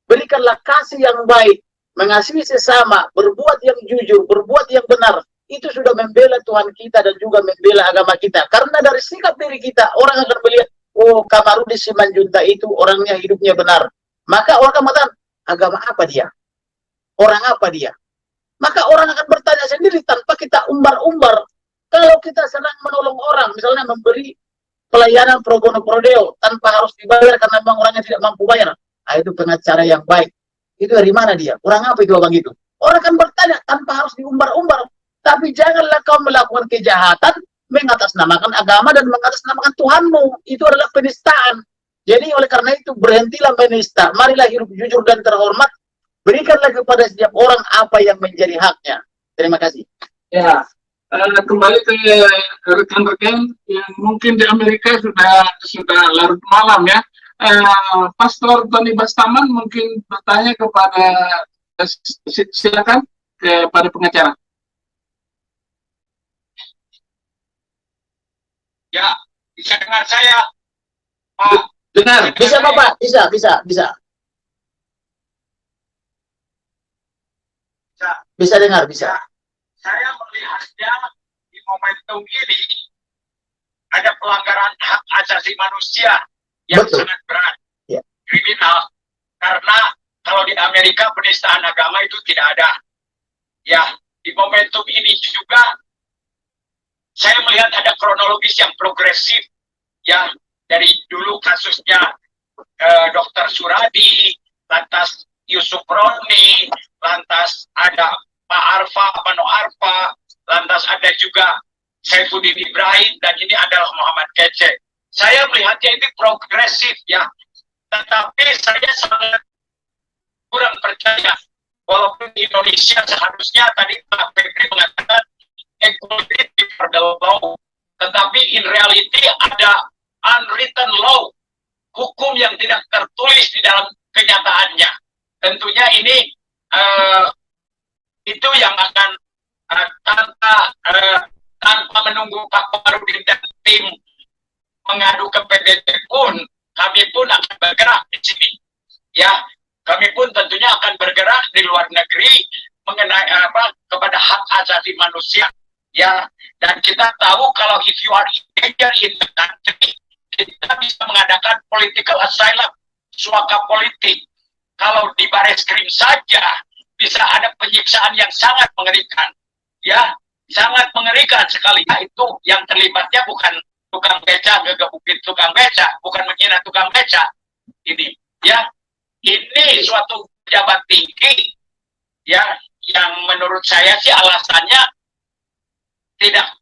berikanlah kasih yang baik, mengasihi sesama, berbuat yang jujur, berbuat yang benar. Itu sudah membela Tuhan kita dan juga membela agama kita. Karena dari sikap diri kita, orang akan melihat, oh, Kamarudin Simanjuntak itu orangnya hidupnya benar. Maka orang akan mengatakan, agama apa dia? Orang apa dia? Maka orang akan bertanya sendiri tanpa kita umbar-umbar. Kalau kita senang menolong orang, misalnya memberi pelayanan pro bono pro deo tanpa harus dibayar karena memang orangnya tidak mampu bayar, itu pengacara yang baik. Itu dari mana dia? Orang apa itu abang itu? Orang akan bertanya tanpa harus diumbar-umbar. Tapi janganlah kau melakukan kejahatan mengatasnamakan agama dan mengatasnamakan Tuhanmu. Itu adalah penistaan. Jadi oleh karena itu berhentilah menista. Marilah hidup jujur dan terhormat. Berikanlah kepada setiap orang apa yang menjadi haknya. Terima kasih. Ya, kembali ke rekan-rekan yang mungkin di Amerika sudah larut malam ya. Pastor Tony Bastaman mungkin bertanya kepada, silakan kepada pengacara. Ya, bisa dengar saya, Pak? Dengar, bisa Bapak? Bisa. Bisa dengar, bisa. Saya melihatnya di momentum ini ada pelanggaran hak asasi manusia yang Betul. sangat berat, Ya. kriminal. Karena kalau di Amerika penistaan agama itu tidak ada. Ya, di momentum ini juga saya melihat ada kronologis yang progresif. Ya, dari dulu kasusnya Dr. Suradi, lantas Yusuf Roni, lantas ada Pak Arfa, Pano Arfa, lantas ada juga Saifuddin Ibrahim, dan ini adalah Muhammad Kece. Saya melihatnya ini progresif ya, tetapi saya sangat kurang percaya. Walaupun di Indonesia seharusnya tadi Pak Febri mengatakan equality before the law, tetapi in reality ada unwritten law, hukum yang tidak tertulis di dalam kenyataannya. Tentunya ini itu yang akan tanpa menunggu Pak Komarudin dan tim mengadu ke PBB pun, kami pun akan bergerak di sini. Ya, kami pun tentunya akan bergerak di luar negeri mengenai kepada hak asasi manusia. Ya, dan kita tahu kalau if you are in danger in the country, kita bisa mengadakan political asylum, suaka politik. Kalau di Bareskrim saja bisa ada penyiksaan yang sangat mengerikan, ya, sangat mengerikan sekali. Nah, itu yang terlibatnya bukan tukang beca, ngegebukin tukang beca, bukan menghina tukang beca. Ini, ya, ini suatu pejabat tinggi, ya, yang menurut saya sih alasannya tidak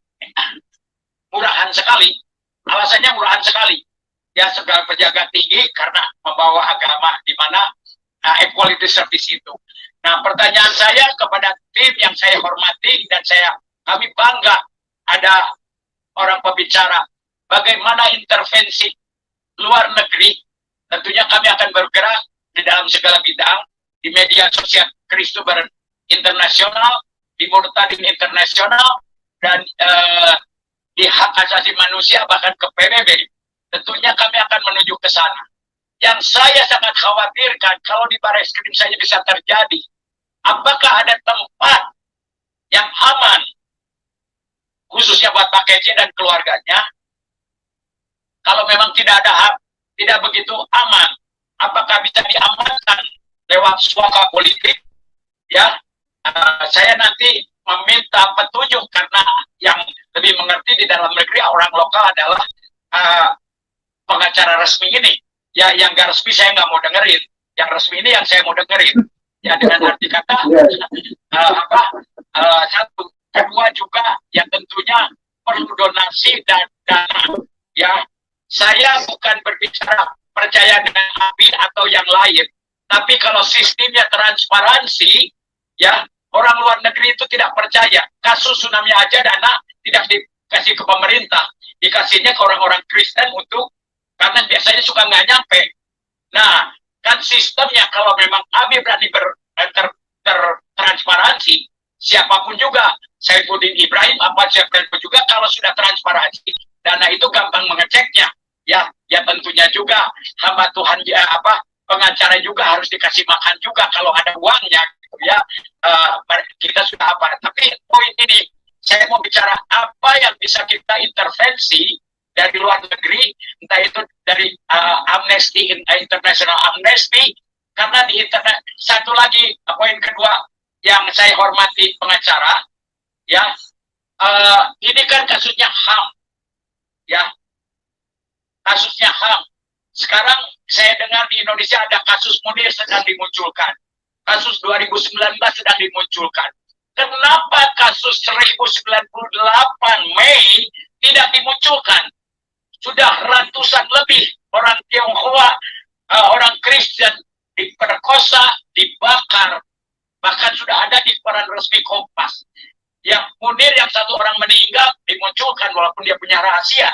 murahan sekali. Alasannya murahan sekali. Ya, segala pejabat tinggi karena membawa agama di mana equality service itu. Nah, pertanyaan saya kepada tim yang saya hormati dan kami bangga ada orang pembicara. Bagaimana intervensi luar negeri? Tentunya kami akan bergerak di dalam segala bidang, di media sosial Kristober Internasional, di Murtadin Internasional, dan di hak asasi manusia bahkan ke PBB. Tentunya kami akan menuju ke sana. yang saya sangat khawatirkan kalau di Bareskrim saja bisa terjadi. Apakah ada tempat yang aman, khususnya buat Pak Kece dan keluarganya? Kalau memang tidak begitu aman, apakah bisa diamankan lewat suaka politik? Ya, saya nanti meminta petunjuk karena yang lebih mengerti di dalam negeri orang lokal adalah pengacara resmi ini. Ya, yang gak resmi saya nggak mau dengerin. Yang resmi ini yang saya mau dengerin. Ya, dengan arti kata satu, kedua juga yang tentunya perlu donasi dan dana. Ya, saya bukan berbicara percaya dengan API atau yang lain, tapi kalau sistemnya transparansi, ya, orang luar negeri itu tidak percaya. Kasus tsunami aja dana tidak dikasih ke pemerintah, dikasihnya ke orang-orang Kristen untuk, karena biasanya suka nggak nyampe. Nah, kan sistemnya kalau memang ABI berani transparansi, siapapun juga, Saifuddin Ibrahim apa siapapun juga, kalau sudah transparansi, dana itu gampang mengeceknya. Ya tentunya juga hamba Tuhan pengacara juga harus dikasih makan juga kalau ada uangnya, gitu ya. Kita sudah apa? Tapi poin ini saya mau bicara apa yang bisa kita intervensi dari luar negeri, entah itu dari Amnesty International Amnesty, karena di internet. Satu lagi poin kedua yang saya hormati pengacara, ya, ini kan kasusnya HAM, ya. Kasusnya HAM. Sekarang saya dengar di Indonesia ada kasus Munir sedang dimunculkan. Kasus 2019 sedang dimunculkan. Kenapa kasus 1098 Mei tidak dimunculkan? Sudah ratusan lebih orang Tionghoa, orang Kristen diperkosa, dibakar. Bahkan sudah ada di koran resmi Kompas. Yang Munir yang satu orang meninggal dimunculkan walaupun dia punya rahasia.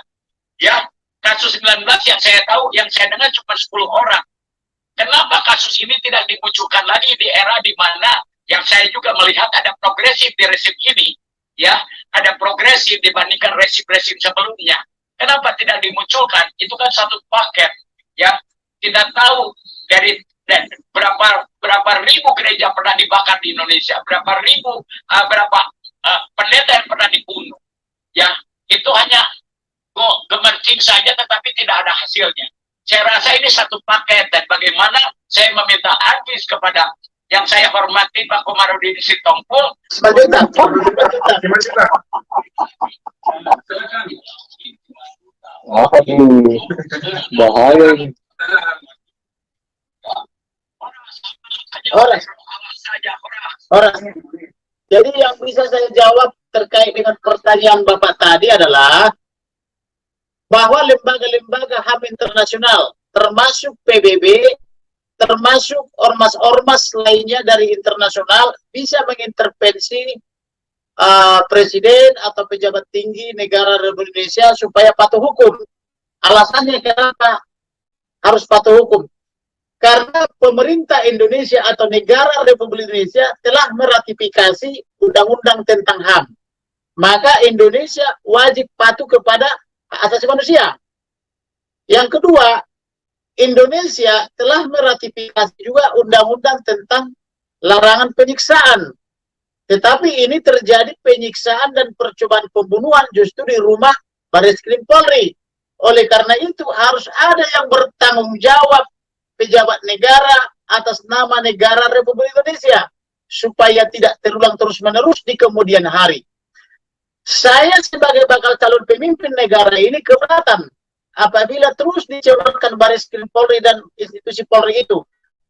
Ya, kasus 19 yang saya tahu, yang saya dengar cuma 10 orang. Kenapa kasus ini tidak dimunculkan lagi di era di mana yang saya juga melihat ada progresif di rezim ini, ya, ada progresif dibandingkan rezim-rezim sebelumnya. Kenapa tidak dimunculkan? Itu kan satu paket, ya. Tidak tahu dari berapa ribu gereja pernah dibakar di Indonesia, berapa pendeta yang pernah dibunuh, ya. Itu hanya gemercing saja tetapi tidak ada hasilnya. Saya rasa ini satu paket, dan bagaimana saya meminta advis kepada yang saya hormati Pak Komarudin Sitompul Sebagai Apa ini? Bahaya ini. Orang. Jadi yang bisa saya jawab terkait dengan pertanyaan Bapak tadi adalah bahwa lembaga-lembaga HAM internasional, termasuk PBB, termasuk ormas-ormas lainnya dari internasional, bisa mengintervensi presiden atau pejabat tinggi negara Republik Indonesia supaya patuh hukum. Alasannya kenapa harus patuh hukum? Karena pemerintah Indonesia atau negara Republik Indonesia telah meratifikasi undang-undang tentang HAM. Maka Indonesia wajib patuh kepada hak asasi manusia. Yang kedua, Indonesia telah meratifikasi juga undang-undang tentang larangan penyiksaan. Tetapi ini terjadi penyiksaan dan percobaan pembunuhan justru di rumah Bareskrim Polri. Oleh karena itu harus ada yang bertanggung jawab, pejabat negara atas nama negara Republik Indonesia, supaya tidak terulang terus-menerus di kemudian hari. Saya sebagai bakal calon pemimpin negara ini keberatan apabila terus dicemarkan Bareskrim Polri dan institusi Polri itu.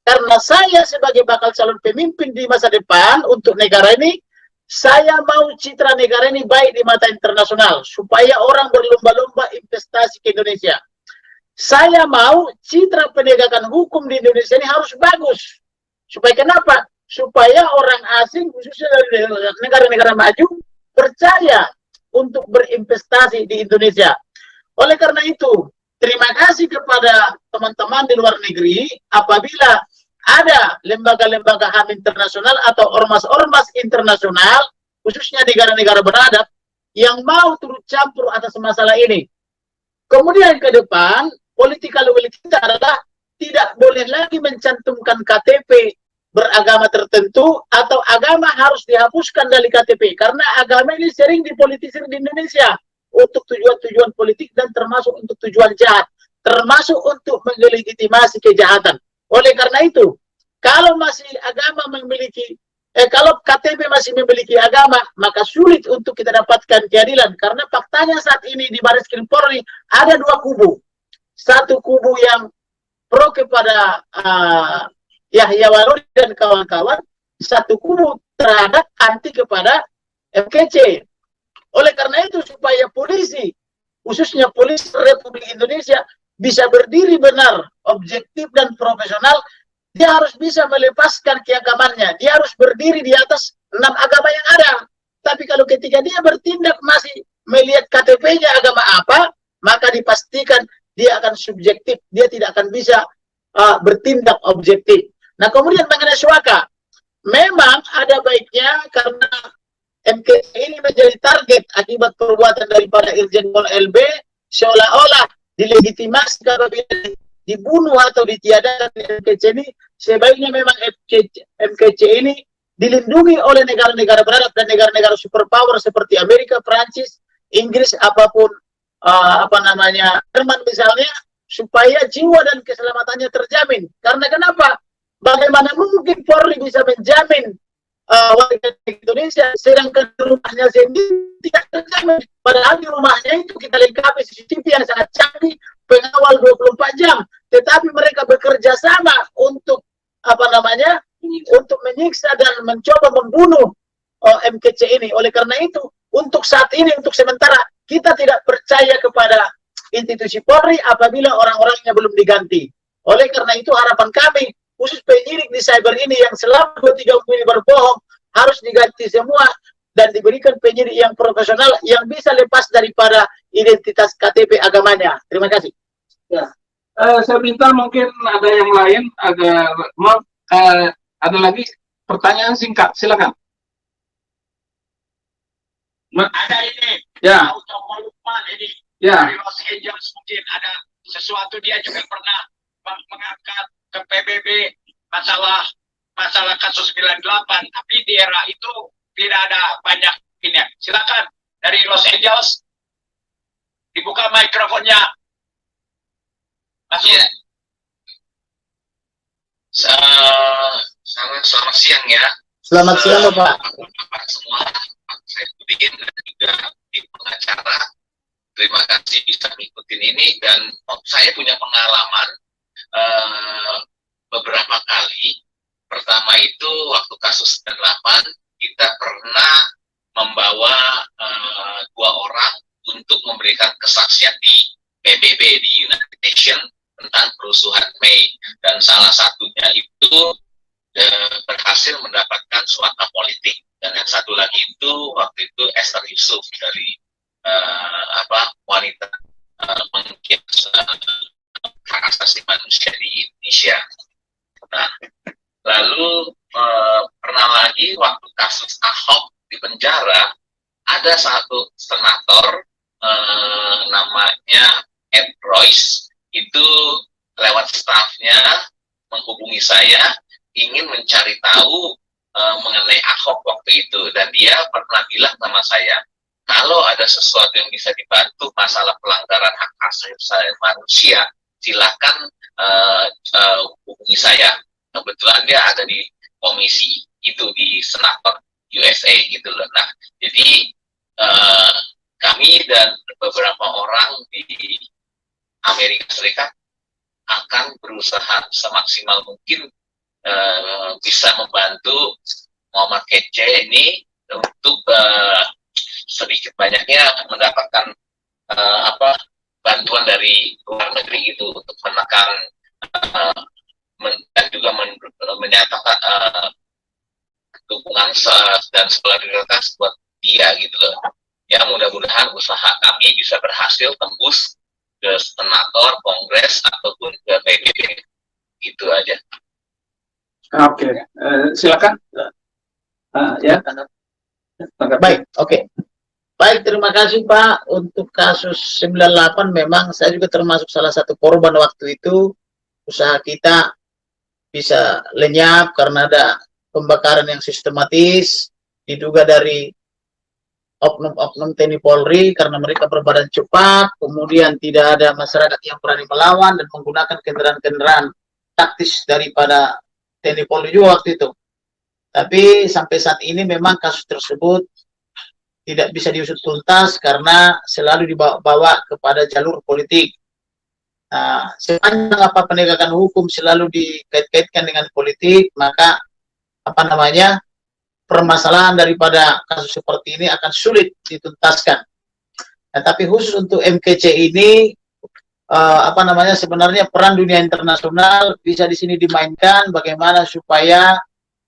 Karena saya sebagai bakal calon pemimpin di masa depan untuk negara ini, saya mau citra negara ini baik di mata internasional, supaya orang berlomba-lomba investasi ke Indonesia. Saya mau citra penegakan hukum di Indonesia ini harus bagus. Supaya kenapa? Supaya orang asing, khususnya dari negara-negara maju, percaya untuk berinvestasi di Indonesia. Oleh karena itu, terima kasih kepada teman-teman di luar negeri apabila ada lembaga-lembaga HAM internasional atau ormas-ormas internasional, khususnya negara-negara beradab, yang mau turut campur atas masalah ini. Kemudian ke depan, political will kita adalah tidak boleh lagi mencantumkan KTP beragama tertentu atau agama harus dihapuskan dari KTP, karena agama ini sering dipolitisir di Indonesia untuk tujuan-tujuan politik dan termasuk untuk tujuan jahat, termasuk untuk melegitimasi kejahatan. Oleh karena itu, kalau masih agama memiliki kalau KTP masih memiliki agama, maka sulit untuk kita dapatkan keadilan. Karena faktanya saat ini di Bareskrim Polri ada dua kubu. Satu kubu yang pro kepada Yahya Waruri dan kawan-kawan, satu kubu terhadap anti kepada MKC. Oleh karena itu, supaya polisi, khususnya polisi Republik Indonesia, bisa berdiri benar, objektif dan profesional, dia harus bisa melepaskan keagamannya. Dia harus berdiri di atas 6 agama yang ada. Tapi kalau ketika dia bertindak masih melihat KTP-nya agama apa, maka dipastikan dia akan subjektif. Dia tidak akan bisa bertindak objektif. Nah, kemudian mengenai suaka, memang ada baiknya karena MKC ini menjadi target akibat perbuatan daripada Irjen Pol LB, seolah-olah dilegitimasi apabila dibunuh atau ditiadakan MKC ini, sebaiknya memang MKC ini dilindungi oleh negara-negara barat dan negara-negara superpower seperti Amerika, Prancis, Inggris, apapun Jerman misalnya, supaya jiwa dan keselamatannya terjamin. Karena kenapa? Bagaimana mungkin Polri bisa menjamin warga Indonesia sedangkan rumahnya sendiri tidak terjamin, padahal di rumahnya itu kita lengkapi CCTV yang sangat canggih, pengawal 24 jam, tetapi mereka bekerja sama untuk untuk menyiksa dan mencoba membunuh MKC ini. Oleh karena itu, untuk saat ini, untuk sementara, kita tidak percaya kepada institusi Polri apabila orang-orangnya belum diganti. Oleh karena itu, harapan kami, khusus penyidik di cyber ini yang selama 2-3 minggu ini berbohong, harus diganti semua dan diberikan penyidik yang profesional yang bisa lepas daripada identitas KTP agamanya. Terima kasih. Ya. Saya minta mungkin ada yang lain, ada lagi pertanyaan singkat, silakan. Ada ini, Ya. Lukman ini, Ya. dari Los Angeles mungkin ada sesuatu, dia juga pernah mengangkat ke PBB masalah kasus 98, tapi di era itu tidak ada banyak ini. Silakan dari Los Angeles, dibuka mikrofonnya. Masuk. Ya. Selamat siang ya. Selamat siang, Bapak. Bapak semua, Pak Saifuddin dan juga tim pengacara. Terima kasih bisa mengikuti ini, dan saya punya pengalaman beberapa kali. Pertama itu waktu kasus 98, kita pernah membawa 2 orang untuk memberikan kesaksian di PBB, di United Nations, tentang kerusuhan Mei, dan salah satunya itu berhasil mendapatkan suaka politik, dan yang satu lagi itu waktu itu Esther Yusuf dari wanita menggiat hak asasi manusia di Indonesia. Nah, lalu pernah lagi waktu kasus Ahok di penjara, ada satu senator namanya Ed Royce, itu lewat stafnya menghubungi saya, ingin mencari tahu mengenai Ahok waktu itu, dan dia pernah bilang sama saya, kalau ada sesuatu yang bisa dibantu masalah pelanggaran hak asasi manusia, silakan hubungi saya. Kebetulan dia ada di komisi itu di Senator USA gitu loh. Nah, jadi kami dan beberapa orang di Amerika Serikat akan berusaha semaksimal mungkin bisa membantu Muhammad Kece ini untuk sedikit banyaknya mendapatkan bantuan dari luar negeri itu untuk menekan dan juga menyatakan dukungan dan solidaritas buat dia gitu loh. Ya, mudah-mudahan usaha kami bisa berhasil tembus ke senator, kongres, ataupun ke PBB. Gitu aja. Oke, silakan. Ya. Baik, oke. Baik, terima kasih Pak. Untuk kasus 98 memang saya juga termasuk salah satu korban waktu itu. usaha kita bisa lenyap karena ada pembakaran yang sistematis diduga dari oknum-oknum TNI Polri karena mereka berbadan cepat, kemudian tidak ada masyarakat yang berani melawan dan menggunakan kendaraan-kendaraan taktis daripada TNI Polri juga waktu itu. Tapi sampai saat ini memang kasus tersebut tidak bisa diusut tuntas karena selalu dibawa kepada jalur politik. Nah, sepanjang apa penegakan hukum selalu dikait-kaitkan dengan politik, maka permasalahan daripada kasus seperti ini akan sulit dituntaskan. Nah, tapi khusus untuk MKC ini sebenarnya peran dunia internasional bisa di sini dimainkan bagaimana supaya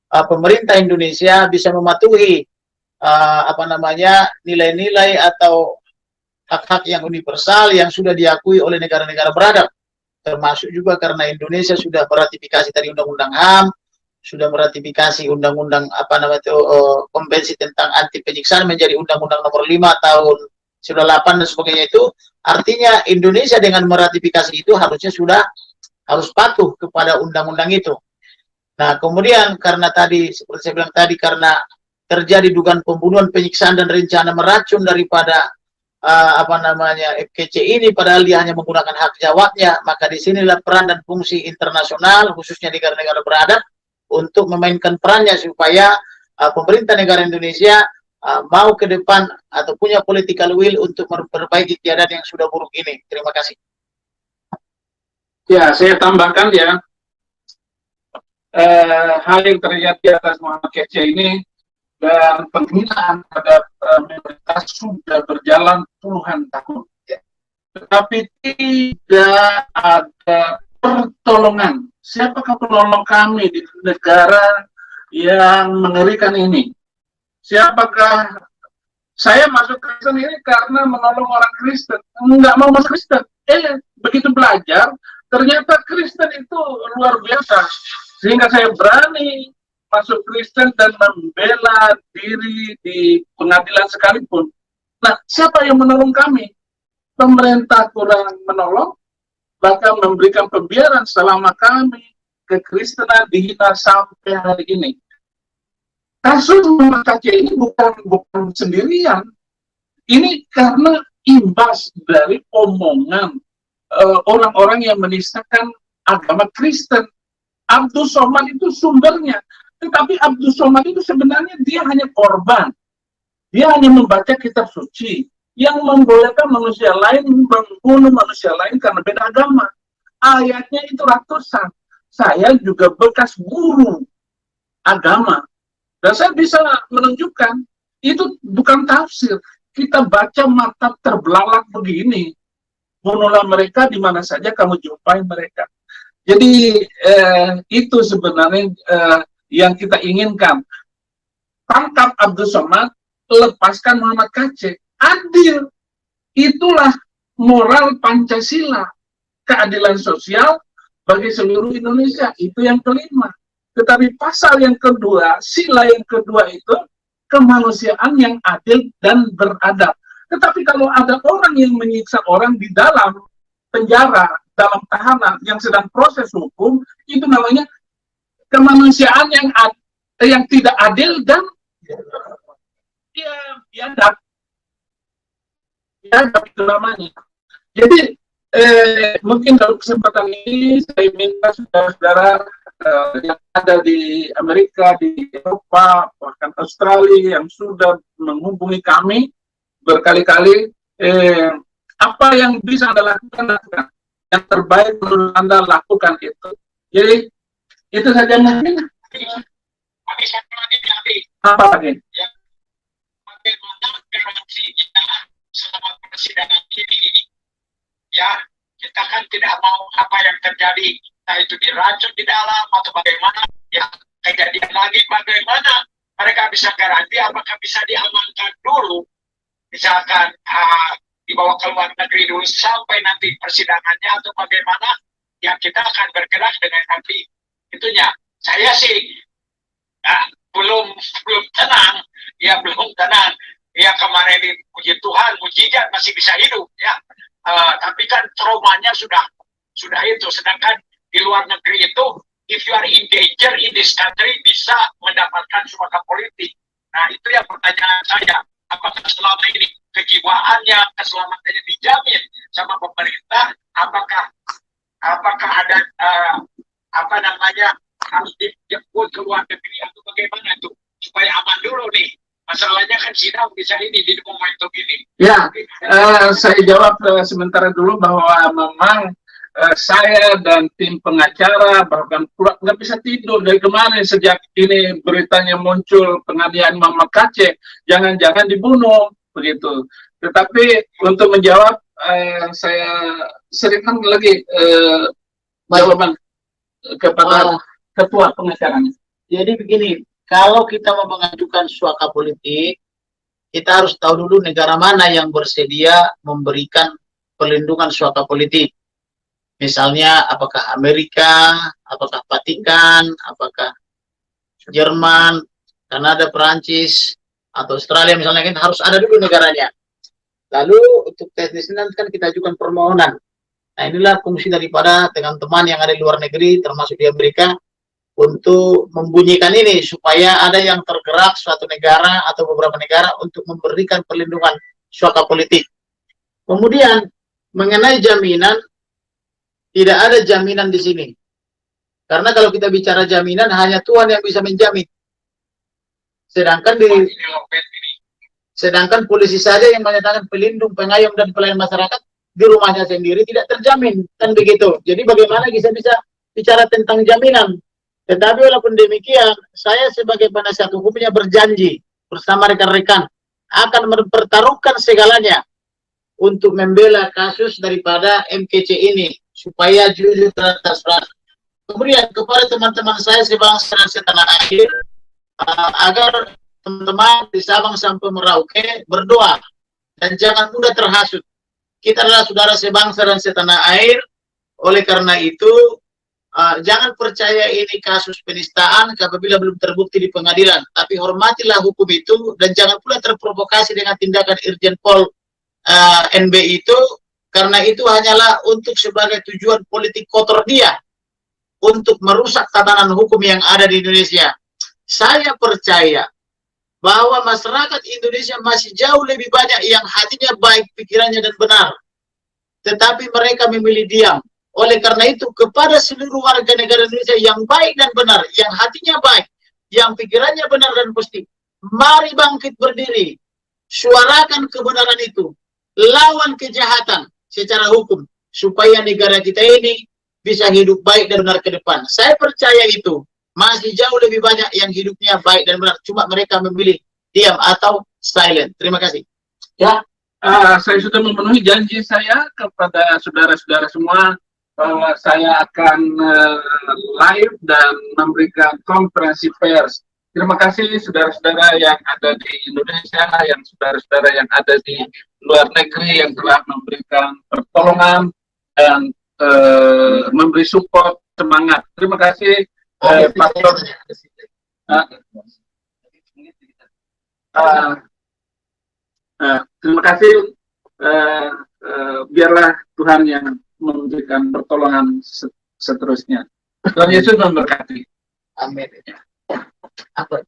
pemerintah Indonesia bisa mematuhi nilai-nilai atau hak-hak yang universal yang sudah diakui oleh negara-negara beradab, termasuk juga karena Indonesia sudah meratifikasi tadi Undang-Undang HAM, sudah meratifikasi Undang-Undang Konvensi tentang Anti Penyiksaan menjadi Undang-Undang Nomor 5 tahun 98 dan sebagainya. Itu artinya Indonesia dengan meratifikasi itu harusnya sudah harus patuh kepada undang-undang itu. Nah, kemudian karena tadi seperti saya bilang tadi, karena terjadi dugaan pembunuhan, penyiksaan dan rencana meracun daripada FKC ini, padahal dia hanya menggunakan hak jawabnya, maka disinilah peran dan fungsi internasional khususnya negara-negara beradab untuk memainkan perannya supaya pemerintah negara Indonesia mau ke depan atau punya political will untuk memperbaiki keadaan yang sudah buruk ini. Terima kasih. Ya, saya tambahkan ya, hal yang terjadi atas Muhammad Kece ini dan penghinaan terhadap minoritas sudah berjalan puluhan tahun, ya. Tetapi tidak ada pertolongan. Siapakah penolong kami di negara yang mengerikan ini? Siapakah saya masuk Kristen ini karena menolong orang Kristen? Enggak mau masuk Kristen. Begitu belajar, ternyata Kristen itu luar biasa. Sehingga saya berani masuk Kristen dan membela diri di pengadilan sekalipun. Nah, siapa yang menolong kami? Pemerintah kurang menolong, bahkan memberikan pembiaran selama kami kekristenan dihina sampai hari ini. Kasus Muhammad Kece ini bukan sendirian. Ini karena imbas dari omongan orang-orang yang menistakan agama Kristen. Abdul Somad itu sumbernya. Tetapi Abdul Somad itu sebenarnya dia hanya korban. Dia hanya membaca kitab suci yang membolehkan manusia lain membunuh manusia lain karena beda agama. Ayatnya itu ratusan. Saya juga bekas guru agama. Dan saya bisa menunjukkan, itu bukan tafsir. Kita baca mata terbelalak begini. Bunuhlah mereka di mana saja kamu jumpai mereka. Jadi itu sebenarnya yang kita inginkan. Tangkap Abdul Somad, lepaskan Muhammad Kece. Adil. Itulah moral Pancasila. Keadilan sosial bagi seluruh Indonesia. Itu yang kelima. Tetapi pasal yang kedua, sila yang kedua itu kemanusiaan yang adil dan beradab. Tetapi kalau ada orang yang menyiksa orang di dalam penjara, dalam tahanan yang sedang proses hukum, itu namanya kemanusiaan yang tidak adil dan biadab. Biadab itu namanya. Jadi mungkin dalam kesempatan ini saya minta saudara-saudara yang ada di Amerika, di Eropa, bahkan Australia yang sudah menghubungi kami berkali-kali, apa yang bisa Anda lakukan, yang terbaik menurut Anda lakukan itu. Jadi itu saja mungkin. Apa lagi? Ya, bagaimana garansinya selama persidangan ini? Ya, kita kan tidak mau apa yang terjadi, entah itu diracun di dalam atau bagaimana, ya kejadian lagi bagaimana mereka bisa garansi apakah bisa diamankan dulu, misalkan dibawa ke luar negeri dulu sampai nanti persidangannya atau bagaimana, ya kita akan bergerak dengan nanti itunya. Saya sih belum tenang, ya belum tenang, ya kemarin di puji Tuhan, mujizat masih bisa hidup, ya. Tapi kan traumanya sudah itu, sedangkan di luar negeri itu, if you are in danger in this country, bisa mendapatkan suaka politik. Nah, itu yang pertanyaan saya. Apakah selama ini kejiwaannya, keselamatannya dijamin sama pemerintah? Apakah ada apa namanya, harus dijemput ke luar negeri atau bagaimana itu supaya aman dulu nih? Masalahnya kan sidang bisa ini di momentum ini. Ya, saya jawab sementara dulu bahwa memang saya dan tim pengacara bahkan pula nggak bisa tidur dari kemarin sejak ini beritanya muncul penganiayaan Muhammad Kc, jangan-jangan dibunuh begitu. Tetapi untuk menjawab saya serikan lagi jawaban kepada ketua pengacaranya. Jadi begini, kalau kita mau mengajukan suaka politik, kita harus tahu dulu negara mana yang bersedia memberikan perlindungan suaka politik. Misalnya, apakah Amerika, apakah Vatikan, apakah Jerman, Kanada, Perancis, atau Australia misalnya, kan harus ada dulu negaranya. Lalu untuk teknis nanti kan kita ajukan permohonan. Nah, inilah fungsi daripada teman-teman yang ada di luar negeri, termasuk di Amerika, untuk membunyikan ini supaya ada yang tergerak suatu negara atau beberapa negara untuk memberikan perlindungan suaka politik. Kemudian mengenai jaminan, tidak ada jaminan di sini. Karena kalau kita bicara jaminan, hanya Tuhan yang bisa menjamin. Sedangkan polisi saja yang menyatakan pelindung, pengayom dan pelayan masyarakat di rumahnya sendiri tidak terjamin, kan begitu. Jadi bagaimana bisa bicara tentang jaminan? Tetapi walaupun demikian, saya sebagai penasihat hukumnya berjanji bersama rekan-rekan akan mempertaruhkan segalanya untuk membela kasus daripada MKC ini supaya jujur transparan. Kemudian kepada teman-teman saya sebangsa dan setanah air, agar teman-teman di Sabang sampai Merauke berdoa dan jangan mudah terhasut. Kita adalah saudara sebangsa dan setanah air. Oleh karena itu, jangan percaya ini kasus penistaan apabila belum terbukti di pengadilan. Tapi hormatilah hukum itu dan jangan pula terprovokasi dengan tindakan Irjen Pol NB itu, karena itu hanyalah untuk sebagai tujuan politik kotor dia untuk merusak tatanan hukum yang ada di Indonesia. Saya percaya bahwa masyarakat Indonesia masih jauh lebih banyak yang hatinya baik, pikirannya dan benar. Tetapi mereka memilih diam. Oleh karena itu, kepada seluruh warga negara Indonesia yang baik dan benar, yang hatinya baik, yang pikirannya benar dan positif, mari bangkit berdiri, suarakan kebenaran itu, lawan kejahatan secara hukum, supaya negara kita ini bisa hidup baik dan benar ke depan. Saya percaya itu. Masih jauh lebih banyak yang hidupnya baik dan benar. Cuma mereka memilih diam atau silent. Terima kasih. Ya, saya sudah memenuhi janji saya kepada saudara-saudara semua bahwa saya akan live dan memberikan konferensi pers. Terima kasih saudara-saudara yang ada di Indonesia, yang saudara-saudara yang ada di luar negeri yang telah memberikan pertolongan dan memberi support semangat. Terima kasih. Pastor, terima kasih. Biarlah Tuhan yang memberikan pertolongan seterusnya. Tuhan Yesus memberkati. Amin. Apa?